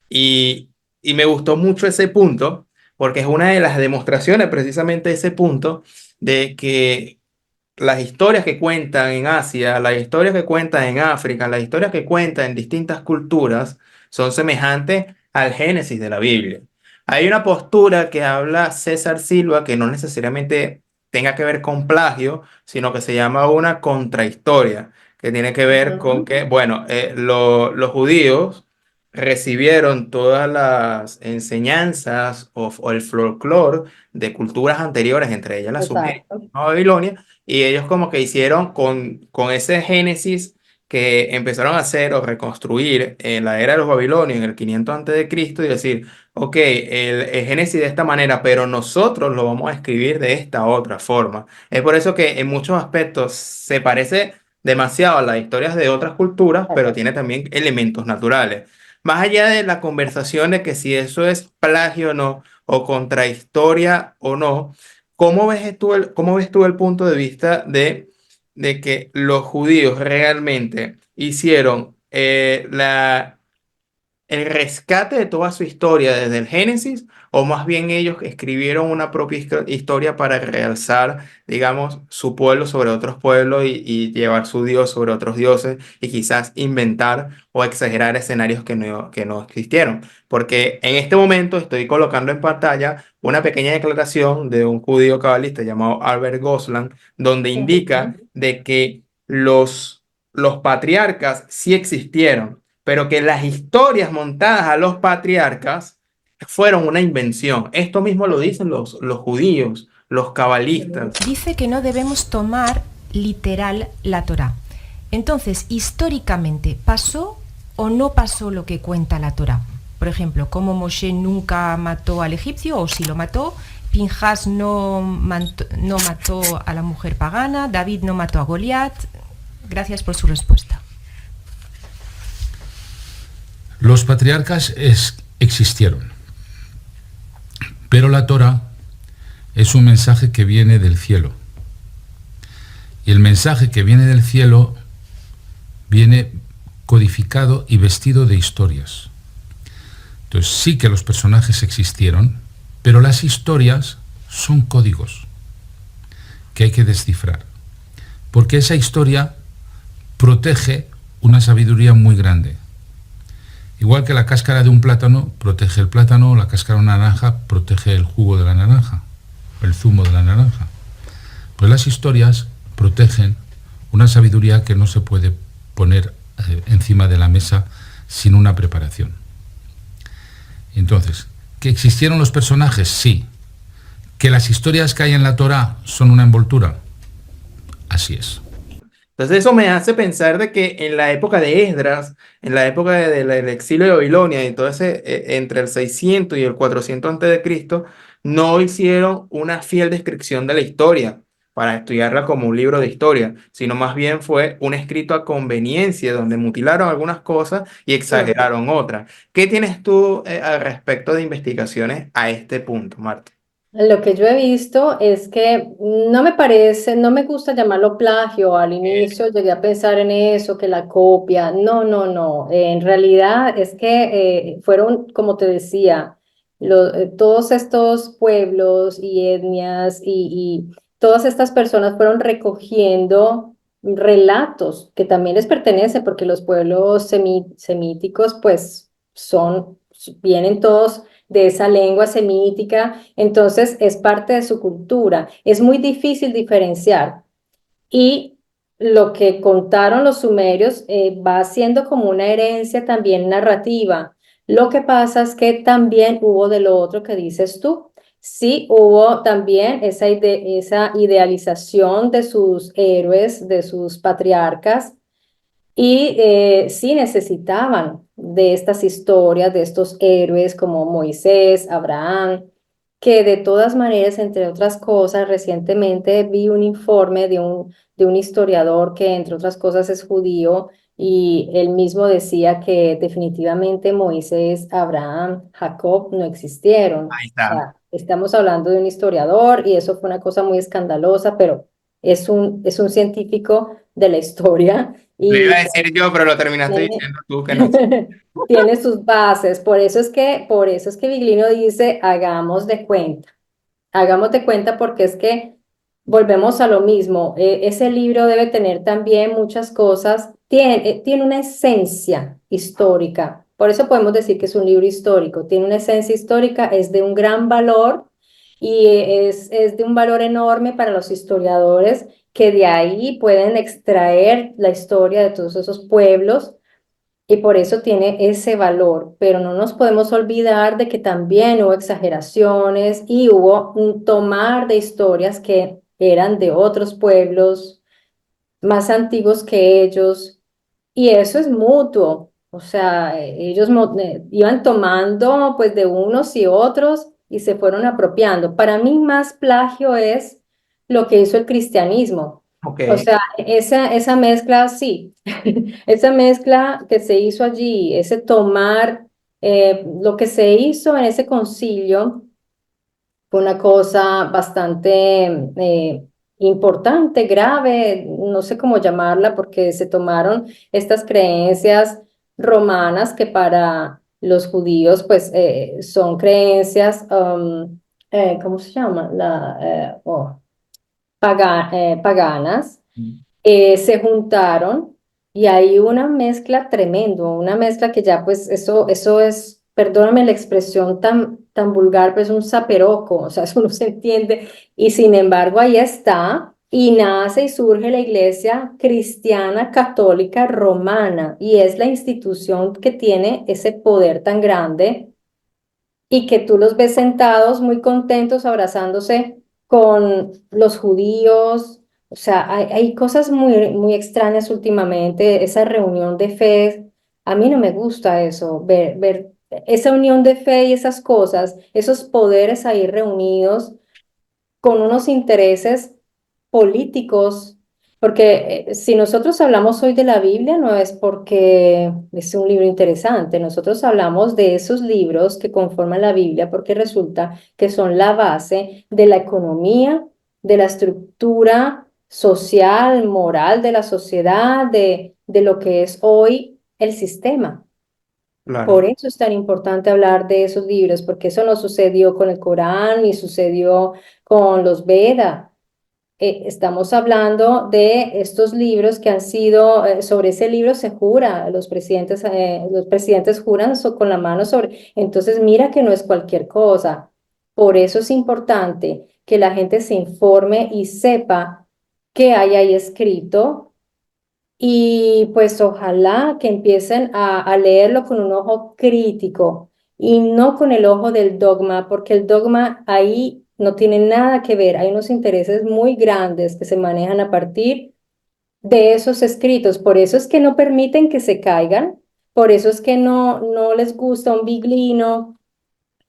Y, y me gustó mucho ese punto, porque es una de las demostraciones, precisamente ese punto, de que las historias que cuentan en Asia, las historias que cuentan en África, las historias que cuentan en distintas culturas son semejantes al Génesis de la Biblia. Hay una postura que habla César Silva que no necesariamente tenga que ver con plagio, sino que se llama una contrahistoria, que tiene que ver con Ujú. que, bueno, los judíos recibieron todas las enseñanzas o el folclore de culturas anteriores, entre ellas la sumeria, Exacto. la Babilonia, y ellos como que hicieron con ese génesis que empezaron a hacer o reconstruir en la era de los babilonios en el 500 antes de Cristo y decir, ok, el génesis de esta manera, pero nosotros lo vamos a escribir de esta otra forma. Es por eso que en muchos aspectos se parece demasiado a las historias de otras culturas, pero tiene también elementos naturales. Más allá de la conversación de que si eso es plagio o no, o contrahistoria o no, cómo ves tú el punto de vista de que los judíos realmente hicieron el rescate de toda su historia desde el Génesis, o más bien ellos escribieron una propia historia para realzar, digamos, su pueblo sobre otros pueblos y llevar su Dios sobre otros dioses y quizás inventar o exagerar escenarios que no existieron? Porque en este momento estoy colocando en pantalla una pequeña declaración de un judío cabalista llamado Albert Goslan, donde indica Ujú. de que los patriarcas sí existieron, pero que las historias montadas a los patriarcas fueron una invención. Esto mismo lo dicen los judíos, los cabalistas. Dice que no debemos tomar literal la Torá. Entonces, históricamente, ¿pasó o no pasó lo que cuenta la Torá. Por ejemplo, como Moshe nunca mató al egipcio, o si lo mató, Pinjas no mató a la mujer pagana, David no mató a Goliat. Gracias por su respuesta. Los patriarcas existieron, pero la Torá es un mensaje que viene del cielo. Y el mensaje que viene del cielo viene codificado y vestido de historias. Entonces sí que los personajes existieron, pero las historias son códigos que hay que descifrar, porque esa historia protege una sabiduría muy grande. Igual que la cáscara de un plátano protege el plátano, la cáscara de una naranja protege el jugo de la naranja, el zumo de la naranja. Pues las historias protegen una sabiduría que no se puede poner encima de la mesa sin una preparación. Entonces, ¿que existieron los personajes? Sí. ¿Que las historias que hay en la Torá son una envoltura? Así es. Entonces eso me hace pensar de que en la época de Esdras, en la época del exilio de Babilonia y todo ese, entre el 600 y el 400 antes de Cristo, no hicieron una fiel descripción de la historia para estudiarla como un libro de historia, sino más bien fue un escrito a conveniencia donde mutilaron algunas cosas y exageraron otras. ¿Qué tienes tú al respecto de investigaciones a este punto, Marta? Lo que yo he visto es que no me parece, no me gusta llamarlo plagio. Al inicio llegué a pensar en eso, que la copia. No, no, no. En realidad es que fueron, como te decía, todos estos pueblos y etnias y todas estas personas fueron recogiendo relatos que también les pertenecen, porque los pueblos semíticos, pues, vienen todos de esa lengua semítica, entonces es parte de su cultura. Es muy difícil diferenciar. Y lo que contaron los sumerios va siendo como una herencia también narrativa. Lo que pasa es que también hubo de lo otro que dices tú. Sí, hubo también esa idealización de sus héroes, de sus patriarcas, y sí necesitaban de estas historias, de estos héroes como Moisés, Abraham, que de todas maneras, entre otras cosas, recientemente vi un informe de un historiador que, entre otras cosas, es judío, y él mismo decía que definitivamente Moisés, Abraham, Jacob no existieron. Ahí O está. sea, estamos hablando de un historiador y eso fue una cosa muy escandalosa, pero es un científico de la historia Lo iba a y decir yo, pero lo terminaste tiene, diciendo tú que no. tiene sus bases. Por eso es que Viglino dice, hagamos de cuenta porque es que volvemos a lo mismo. Ese libro debe tener también muchas cosas, tiene una esencia histórica. Por eso podemos decir que es un libro histórico, tiene una esencia histórica, es de un gran valor y es de un valor enorme para los historiadores que de ahí pueden extraer la historia de todos esos pueblos y por eso tiene ese valor, pero no nos podemos olvidar de que también hubo exageraciones y hubo un tomar de historias que eran de otros pueblos más antiguos que ellos, y eso es mutuo. O sea, ellos iban tomando pues de unos y otros y se fueron apropiando. Para mí más plagio es lo que hizo el cristianismo. Ok. O sea, esa mezcla, sí, esa mezcla que se hizo allí, ese tomar, lo que se hizo en ese concilio fue una cosa bastante importante, grave, no sé cómo llamarla, porque se tomaron estas creencias romanas que para los judíos pues son creencias, ¿cómo se llama? Paganas, se juntaron y hay una mezcla tremendo, una mezcla que ya pues eso es, perdóname la expresión tan vulgar, pero es un zaperoco, o sea, eso no se entiende, y sin embargo ahí está, y nace y surge la iglesia cristiana católica romana, y es la institución que tiene ese poder tan grande y que tú los ves sentados muy contentos abrazándose con los judíos. O sea, hay cosas muy extrañas últimamente, esa reunión de fe A mí no me gusta eso, ver esa unión de fe y esas cosas, esos poderes ahí reunidos con unos intereses políticos, porque si nosotros hablamos hoy de la Biblia no es porque es un libro interesante, nosotros hablamos de esos libros que conforman la Biblia porque resulta que son la base de la economía, de la estructura social, moral de la sociedad, de lo que es hoy el sistema. Por Claro. eso es tan importante hablar de esos libros, porque eso no sucedió con el Corán ni sucedió con los Veda. Estamos hablando de estos libros que han sido, sobre ese libro se jura, los presidentes juran con la mano sobre, entonces mira que no es cualquier cosa. Por eso es importante que la gente se informe y sepa qué hay ahí escrito y pues ojalá que empiecen a leerlo con un ojo crítico y no con el ojo del dogma, porque el dogma ahí no tiene nada que ver. Hay unos intereses muy grandes que se manejan a partir de esos escritos. Por eso es que no permiten que se caigan, por eso es que no les gusta un biglino,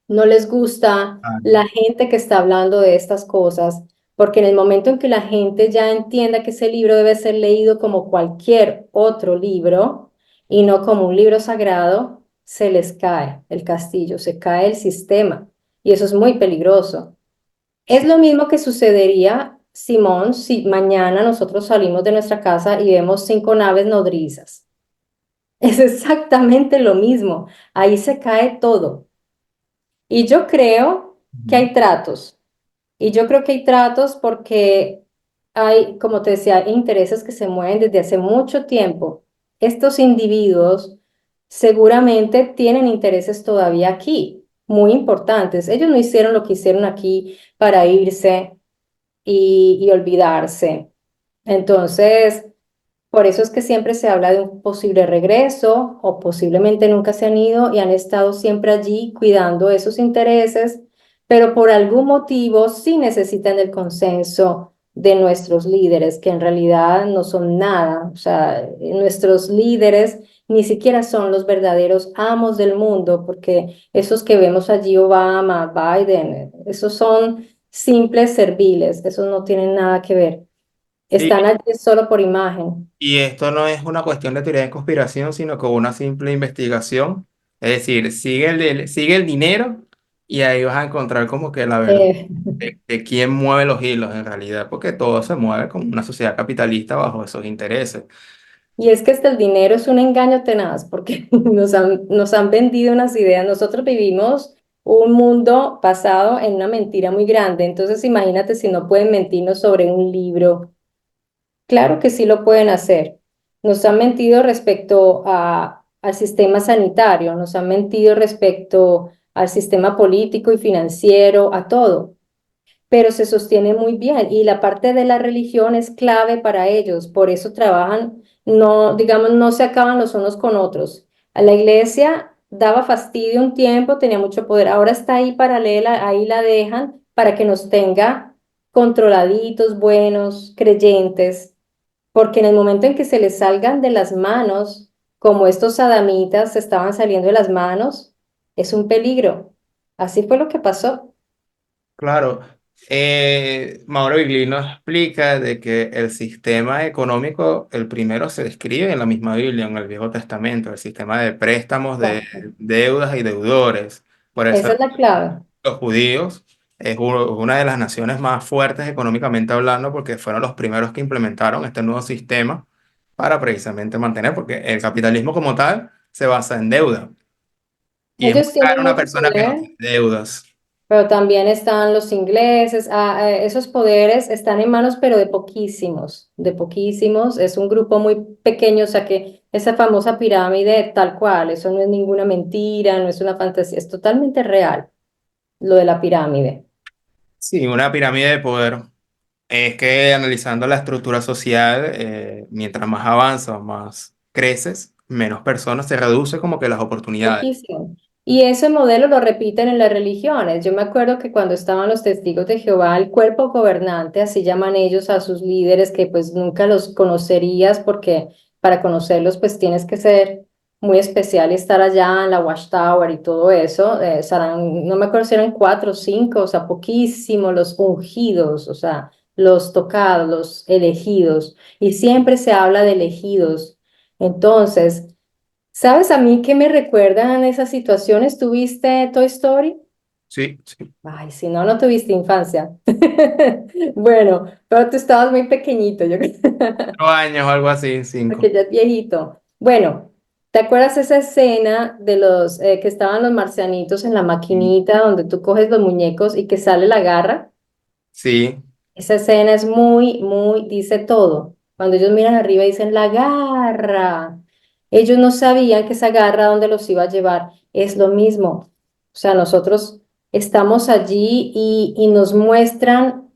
no les gusta la gente que está hablando de estas cosas, porque en el momento en que la gente ya entienda que ese libro debe ser leído como cualquier otro libro y no como un libro sagrado, se les cae el castillo, se cae el sistema y eso es muy peligroso. Es lo mismo que sucedería, Simón, si mañana nosotros salimos de nuestra casa y vemos 5 naves nodrizas. Es exactamente lo mismo. Ahí se cae todo. Y yo creo que Ujú. hay tratos. Y yo creo que hay tratos porque hay, como te decía, hay intereses que se mueven desde hace mucho tiempo. Estos individuos seguramente tienen intereses todavía aquí, muy importantes. Ellos no hicieron lo que hicieron aquí para irse y olvidarse. Entonces, por eso es que siempre se habla de un posible regreso o posiblemente nunca se han ido y han estado siempre allí cuidando esos intereses, pero por algún motivo sí necesitan el consenso de nuestros líderes, que en realidad no son nada. O sea, nuestros líderes ni siquiera son los verdaderos amos del mundo, porque esos que vemos allí, Obama, Biden, esos son simples serviles, esos no tienen nada que ver. Sí, Están allí solo por imagen. y esto no es una cuestión de teoría de conspiración, sino como una simple investigación. Es decir, sigue el dinero y ahí vas a encontrar como que la verdad Eh, de quién mueve los hilos en realidad, porque todo se mueve como una sociedad capitalista bajo esos intereses. y es que hasta el dinero es un engaño tenaz porque nos han vendido unas ideas. Nosotros vivimos un mundo basado en una mentira muy grande. Entonces imagínate si no pueden mentirnos sobre un libro. Claro que sí lo pueden hacer. Nos han mentido respecto al sistema sanitario, nos han mentido respecto al sistema político y financiero, a todo, pero se sostiene muy bien y la parte de la religión es clave para ellos, por eso trabajan, no, digamos, no se acaban los unos con otros. A la iglesia daba fastidio un tiempo, tenía mucho poder, ahora está ahí paralela, ahí la dejan para que nos tenga controladitos, buenos, creyentes, porque en el momento en que se les salgan de las manos, como estos adamitas se estaban saliendo de las manos, es un peligro. Así fue lo que pasó. Claro, Mauro Viglino explica de que el sistema económico, el primero se describe en la misma Biblia, en el Viejo Testamento, el sistema de préstamos, de Exacto. deudas y deudores. Por eso Esa es la clave. los judíos es una de las naciones más fuertes económicamente hablando, porque fueron los primeros que implementaron este nuevo sistema para precisamente mantener, porque el capitalismo como tal se basa en deuda. Y es muy Ellos raro tienen una mucho persona que no poder, tiene deudas. pero también están los ingleses. Esos poderes están en manos, pero de poquísimos, de poquísimos. Es un grupo muy pequeño, o sea que esa famosa pirámide tal cual, eso no es ninguna mentira, no es una fantasía, es totalmente real, lo de la pirámide. Sí, una pirámide de poder. Es que analizando la estructura social, mientras más avanzas, más creces, menos personas se reduce como que las oportunidades. Poquísimo. Y ese modelo lo repiten en las religiones. Yo me acuerdo que cuando estaban los testigos de Jehová, el cuerpo gobernante, así llaman ellos a sus líderes, que pues nunca los conocerías porque para conocerlos pues tienes que ser muy especial estar allá en la Watchtower y todo eso. No me acuerdo si eran 4 o 5, o sea, poquísimo los ungidos, o sea, los tocados, los elegidos. Y siempre se habla de elegidos. Entonces, ¿sabes a mí qué me recuerdan esas situaciones? ¿Tuviste Toy Story? Sí, sí. Ay, si no, no tuviste infancia. Bueno, pero tú estabas muy pequeñito, yo creo. 4 años o algo así, 5. Porque ya es viejito. Bueno, ¿te acuerdas esa escena de los que estaban los marcianitos en la maquinita donde tú coges los muñecos y que sale la garra? Sí, Esa escena es muy, muy, dice todo. Cuando ellos miran arriba y dicen la garra. Ellos no sabían que esa garra donde los iba a llevar es lo mismo. O sea, nosotros estamos allí y nos muestran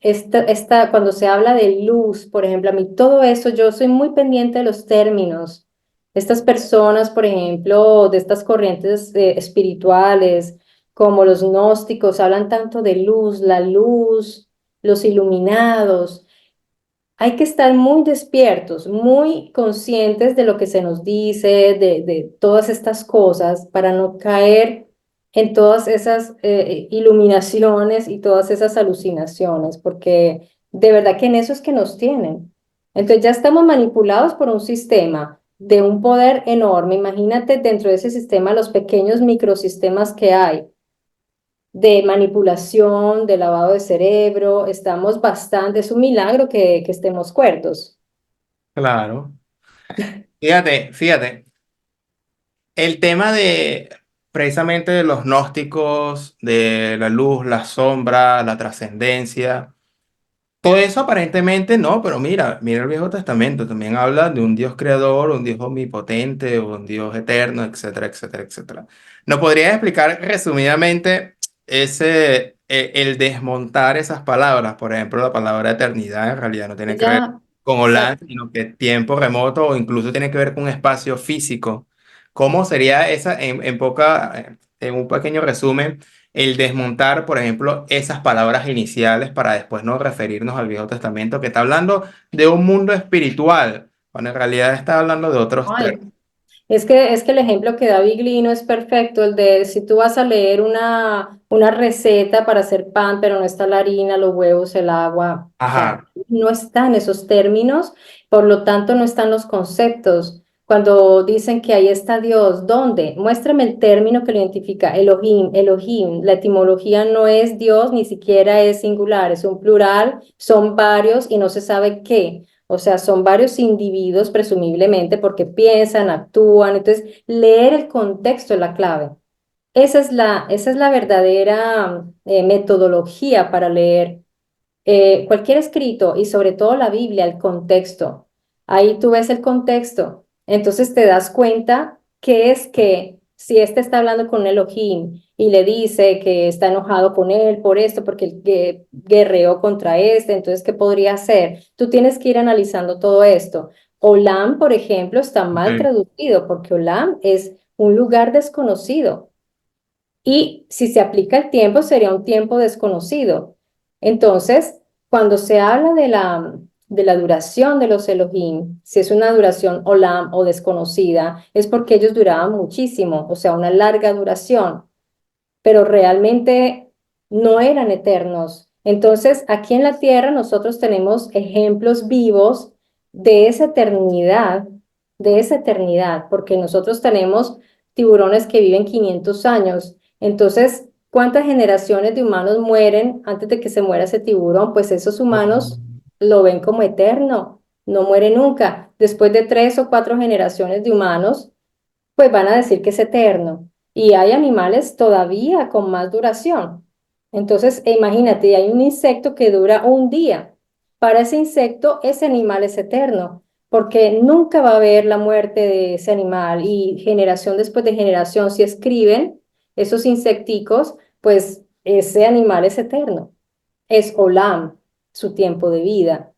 cuando se habla de luz, por ejemplo, a mí todo eso, yo soy muy pendiente de los términos. Estas personas, por ejemplo, de estas corrientes espirituales, como los gnósticos, hablan tanto de luz, la luz, los iluminados. Hay que estar muy despiertos, muy conscientes de lo que se nos dice, de todas estas cosas, para no caer en todas esas iluminaciones y todas esas alucinaciones, porque de verdad que en eso es que nos tienen. Entonces ya estamos manipulados por un sistema de un poder enorme. Imagínate dentro de ese sistema los pequeños microsistemas que hay de manipulación, de lavado de cerebro. Estamos bastante, es un milagro que estemos cuerdos. claro. Fíjate, el tema de precisamente de los gnósticos, de la luz, la sombra, la trascendencia. Todo eso aparentemente no, pero mira el Viejo Testamento, también habla de un Dios creador, un Dios omnipotente, un Dios eterno, etcétera, etcétera, etcétera. ¿No podrías explicar resumidamente el desmontar esas palabras? Por ejemplo, la palabra eternidad en realidad no tiene que ver Ya, con Holanda, exacto. sino que tiempo remoto o incluso tiene que ver con espacio físico. ¿Cómo sería esa, en un pequeño resumen? El desmontar, por ejemplo, esas palabras iniciales para después no referirnos al Viejo Testamento, que está hablando de un mundo espiritual, cuando en realidad está hablando de otros Ay, términos. es que el ejemplo que da Biglino es perfecto, el de si tú vas a leer una receta para hacer pan, pero no está la harina, los huevos, el agua, o sea, Ajá. no están esos términos, por lo tanto no están los conceptos. Cuando dicen que ahí está Dios, ¿dónde? Muéstrame el término que lo identifica, Elohim, Elohim. La etimología no es Dios, ni siquiera es singular, es un plural, son varios y no se sabe qué. O sea, son varios individuos, presumiblemente, porque piensan, actúan. Entonces, leer el contexto es la clave. Esa es la verdadera metodología para leer cualquier escrito y sobre todo la Biblia, el contexto. Ahí tú ves el contexto. Entonces te das cuenta que es que si este está hablando con Elohim y le dice que está enojado con él por esto, porque él guerreó contra este, entonces, ¿qué podría hacer? Tú tienes que ir analizando todo esto. Olam, por ejemplo, está mal Ok. traducido porque Olam es un lugar desconocido. Y si se aplica el tiempo, sería un tiempo desconocido. Entonces, cuando se habla de la duración de los Elohim, si es una duración olam o desconocida, es porque ellos duraban muchísimo, o sea, una larga duración, pero realmente no eran eternos. Entonces, aquí en la tierra nosotros tenemos ejemplos vivos de esa eternidad, porque nosotros tenemos tiburones que viven 500 años. Entonces, ¿cuántas generaciones de humanos mueren antes de que se muera ese tiburón? Pues esos humanos lo ven como eterno, no muere nunca. Después de 3 o 4 generaciones de humanos, pues van a decir que es eterno. Y hay animales todavía con más duración. Entonces, imagínate, hay un insecto que dura un día. Para ese insecto, ese animal es eterno, porque nunca va a haber la muerte de ese animal y generación después de generación, si escriben esos insecticos, pues ese animal es eterno. Es Olam, su tiempo de vida.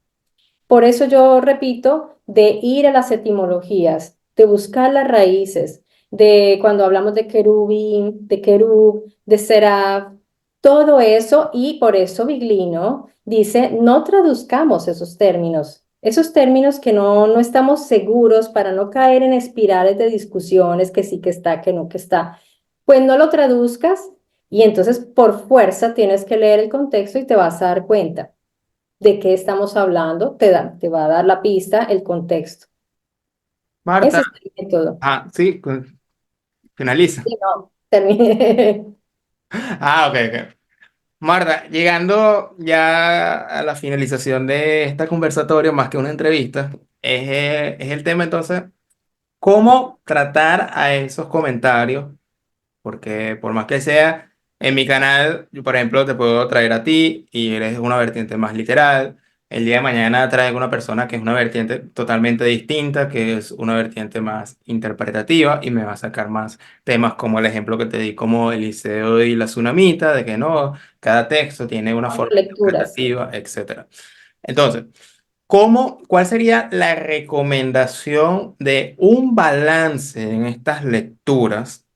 Por eso yo repito, de ir a las etimologías, de buscar las raíces, de cuando hablamos de querubín, de querub, de seraf, todo eso, y por eso Biglino dice, no traduzcamos esos términos, esos términos que no estamos seguros para no caer en espirales de discusiones, que sí que está, que no que está, pues no lo traduzcas y entonces por fuerza tienes que leer el contexto y te vas a dar cuenta de qué estamos hablando, te va a dar la pista, el contexto. Marta, Ese es el método. sí, finaliza. Sí, no, terminé. Ok, ok. Marta, llegando ya a la finalización de esta conversatorio, más que una entrevista, es el tema entonces, ¿cómo tratar a esos comentarios? Porque por más que sea, en mi canal, yo por ejemplo te puedo traer a ti y eres una vertiente más literal. El día de mañana traigo una persona que es una vertiente totalmente distinta, que es una vertiente más interpretativa y me va a sacar más temas como el ejemplo que te di, como Eliseo y la Tsunamita, de que no, cada texto tiene una forma Lecturas. interpretativa, etcétera. Entonces, ¿cuál sería la recomendación de un balance en estas lecturas?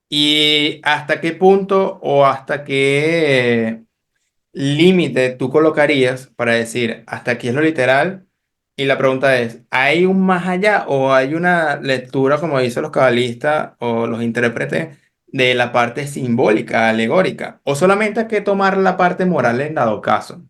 ¿Y hasta qué punto o hasta qué límite tú colocarías para decir hasta aquí es lo literal? Y la pregunta es, ¿hay un más allá o hay una lectura, como dicen los cabalistas o los intérpretes, de la parte simbólica, alegórica? ¿O solamente hay que tomar la parte moral en dado caso?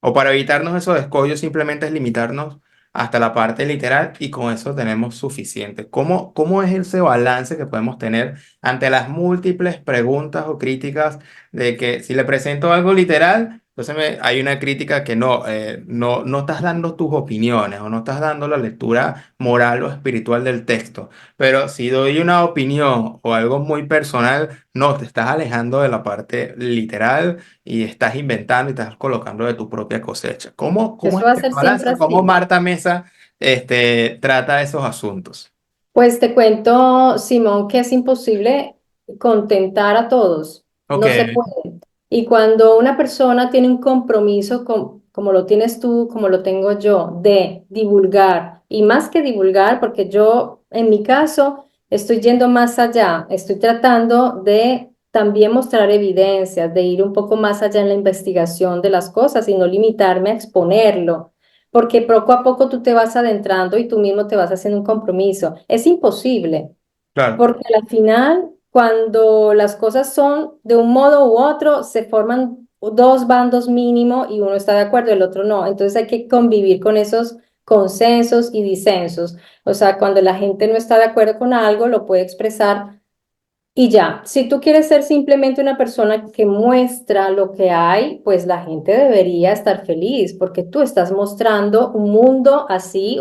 O para evitarnos esos escollos, simplemente es limitarnos hasta la parte literal y con eso tenemos suficiente. ¿Cómo es ese balance que podemos tener ante las múltiples preguntas o críticas de que si le presento algo literal, entonces hay una crítica que no estás dando tus opiniones o no estás dando la lectura moral o espiritual del texto? Pero si doy una opinión o algo muy personal, no, te estás alejando de la parte literal y estás inventando y estás colocando de tu propia cosecha. ¿Cómo Eso es va a este ser siempre balance? ¿Cómo así. Marta Mesa trata esos asuntos? Pues te cuento, Simón, que es imposible contentar a todos. Ok, No se puede. Y cuando una persona tiene un compromiso como lo tienes tú, como lo tengo yo, de divulgar, y más que divulgar, porque yo, en mi caso, estoy yendo más allá, estoy tratando de también mostrar evidencias, de ir un poco más allá en la investigación de las cosas y no limitarme a exponerlo, porque poco a poco tú te vas adentrando y tú mismo te vas haciendo un compromiso. Es imposible. claro, Porque al final, cuando las cosas son de un modo u otro, se forman dos bandos mínimo y uno está de acuerdo y el otro no. Entonces hay que convivir con esos consensos y disensos. O sea, cuando la gente no está de acuerdo con algo, lo puede expresar y ya. Si tú quieres ser simplemente una persona que muestra lo que hay, pues la gente debería estar feliz porque tú estás mostrando un mundo así,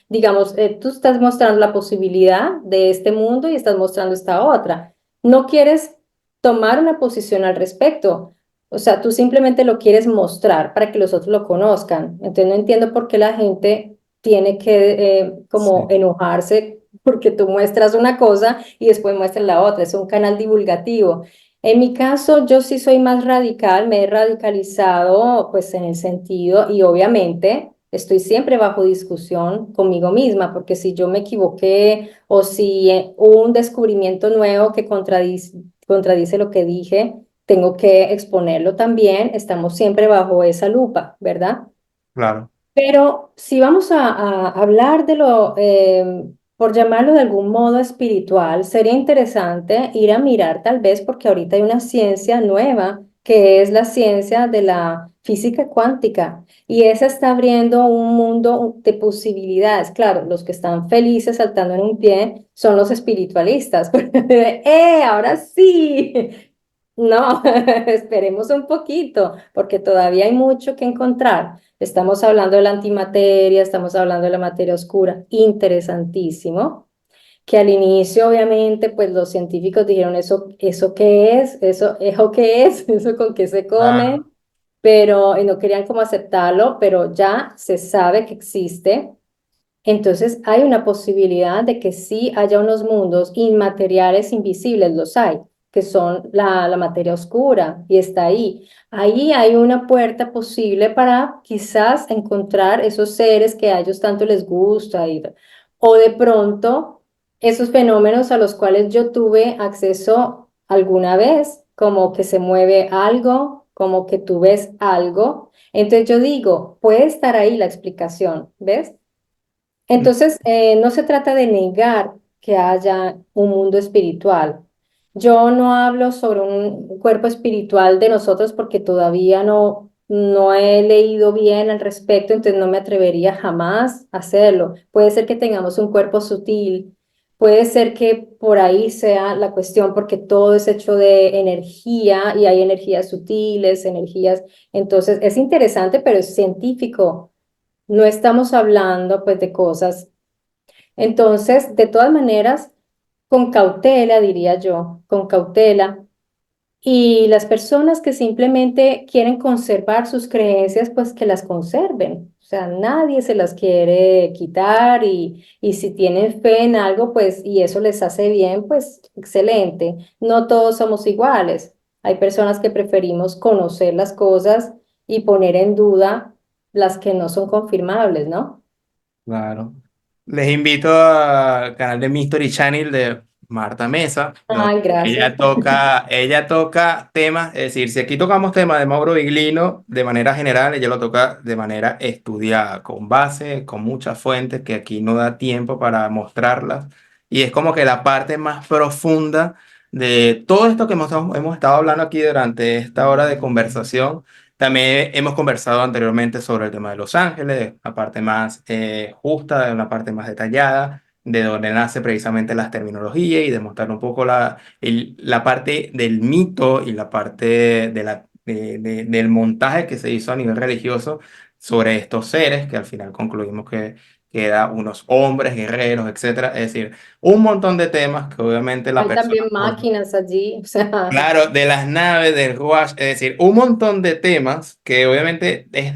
digamos, tú estás mostrando la posibilidad de este mundo y estás mostrando esta otra. No quieres tomar una posición al respecto. O sea, tú simplemente lo quieres mostrar para que los otros lo conozcan. Entonces no entiendo por qué la gente tiene que como Sí. enojarse porque tú muestras una cosa y después muestras la otra. Es un canal divulgativo. En mi caso, yo sí soy más radical, me he radicalizado pues en el sentido y obviamente estoy siempre bajo discusión conmigo misma, porque si yo me equivoqué o si hubo un descubrimiento nuevo que contradice lo que dije, tengo que exponerlo también. Estamos siempre bajo esa lupa, ¿verdad? claro, Pero si vamos a hablar de por llamarlo de algún modo espiritual, sería interesante ir a mirar tal vez porque ahorita hay una ciencia nueva que es la ciencia de la física cuántica y esa está abriendo un mundo de posibilidades. Claro, los que están felices saltando en un pie son los espiritualistas. Ahora sí! No, esperemos un poquito porque todavía hay mucho que encontrar. Estamos hablando de la antimateria, estamos hablando de la materia oscura, interesantísimo, que al inicio obviamente pues los científicos dijeron eso qué es, eso qué es, eso con qué se come, claro, pero y no querían como aceptarlo, pero ya se sabe que existe. Entonces hay una posibilidad de que sí haya unos mundos inmateriales invisibles, los hay, que son la materia oscura y está ahí. Ahí hay una puerta posible para quizás encontrar esos seres que a ellos tanto les gusta o de pronto esos fenómenos a los cuales yo tuve acceso alguna vez, como que se mueve algo como que tú ves algo. Entonces yo digo, puede estar ahí la explicación, ¿ves? Entonces, no se trata de negar que haya un mundo espiritual. Yo no hablo sobre un cuerpo espiritual de nosotros porque todavía no he leído bien al respecto, entonces no me atrevería jamás a hacerlo. Puede ser que tengamos un cuerpo sutil, puede ser que por ahí sea la cuestión porque todo es hecho de energía y hay energías sutiles, energías. Entonces, es interesante, pero es científico. No estamos hablando pues de cosas. Entonces, de todas maneras, con cautela, diría yo, con cautela. Y las personas que simplemente quieren conservar sus creencias, pues que las conserven. O sea, nadie se las quiere quitar y si tienen fe en algo, pues, y eso les hace bien, pues, excelente. No todos somos iguales. Hay personas que preferimos conocer las cosas y poner en duda las que no son confirmables, ¿no? Claro. Les invito al canal de Mystery Channel de Marta Mesa, donde Ay, gracias. ella toca temas, es decir, si aquí tocamos temas de Mauro Biglino de manera general, ella lo toca de manera estudiada, con base, con muchas fuentes que aquí no da tiempo para mostrarlas. Y es como que la parte más profunda de todo esto que hemos estado hablando aquí durante esta hora de conversación. También hemos conversado anteriormente sobre el tema de Los Ángeles, la parte más justa, una parte más detallada, de donde nace precisamente las terminologías y demostrar un poco la parte del mito y la parte del montaje que se hizo a nivel religioso sobre estos seres, que al final concluimos que eran unos hombres, guerreros, etcétera. Es decir, un montón de temas que obviamente la Hay persona... también máquinas allí, o sea, Claro, de las naves, del Ruach, es decir, un montón de temas que obviamente es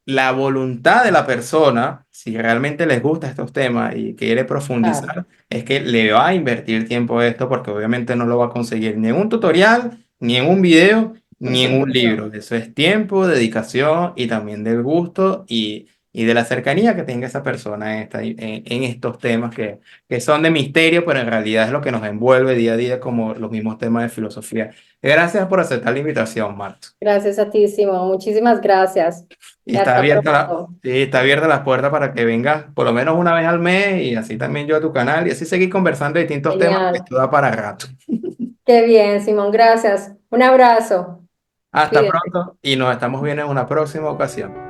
la voluntad de la persona, si realmente les gusta estos temas y quiere claro, profundizar, es que le va a invertir tiempo a esto porque obviamente no lo va a conseguir ni en un tutorial, ni en un video, por ni en un supuesto. libro. Eso es tiempo, dedicación y también del gusto y de la cercanía que tenga esa persona en estos temas que son de misterio, pero en realidad es lo que nos envuelve día a día como los mismos temas de filosofía. Gracias por aceptar la invitación, Marta. Gracias a ti, Simón. Muchísimas gracias. Y Y está hasta abierta pronto. sí, está abierta las puertas para que vengas por lo menos una vez al mes y así también yo a tu canal y así seguir conversando de distintos temas que Genial. esto da para rato. Qué bien, Simón. Gracias. Un abrazo. Hasta Cuídate. pronto y nos estamos viendo en una próxima ocasión.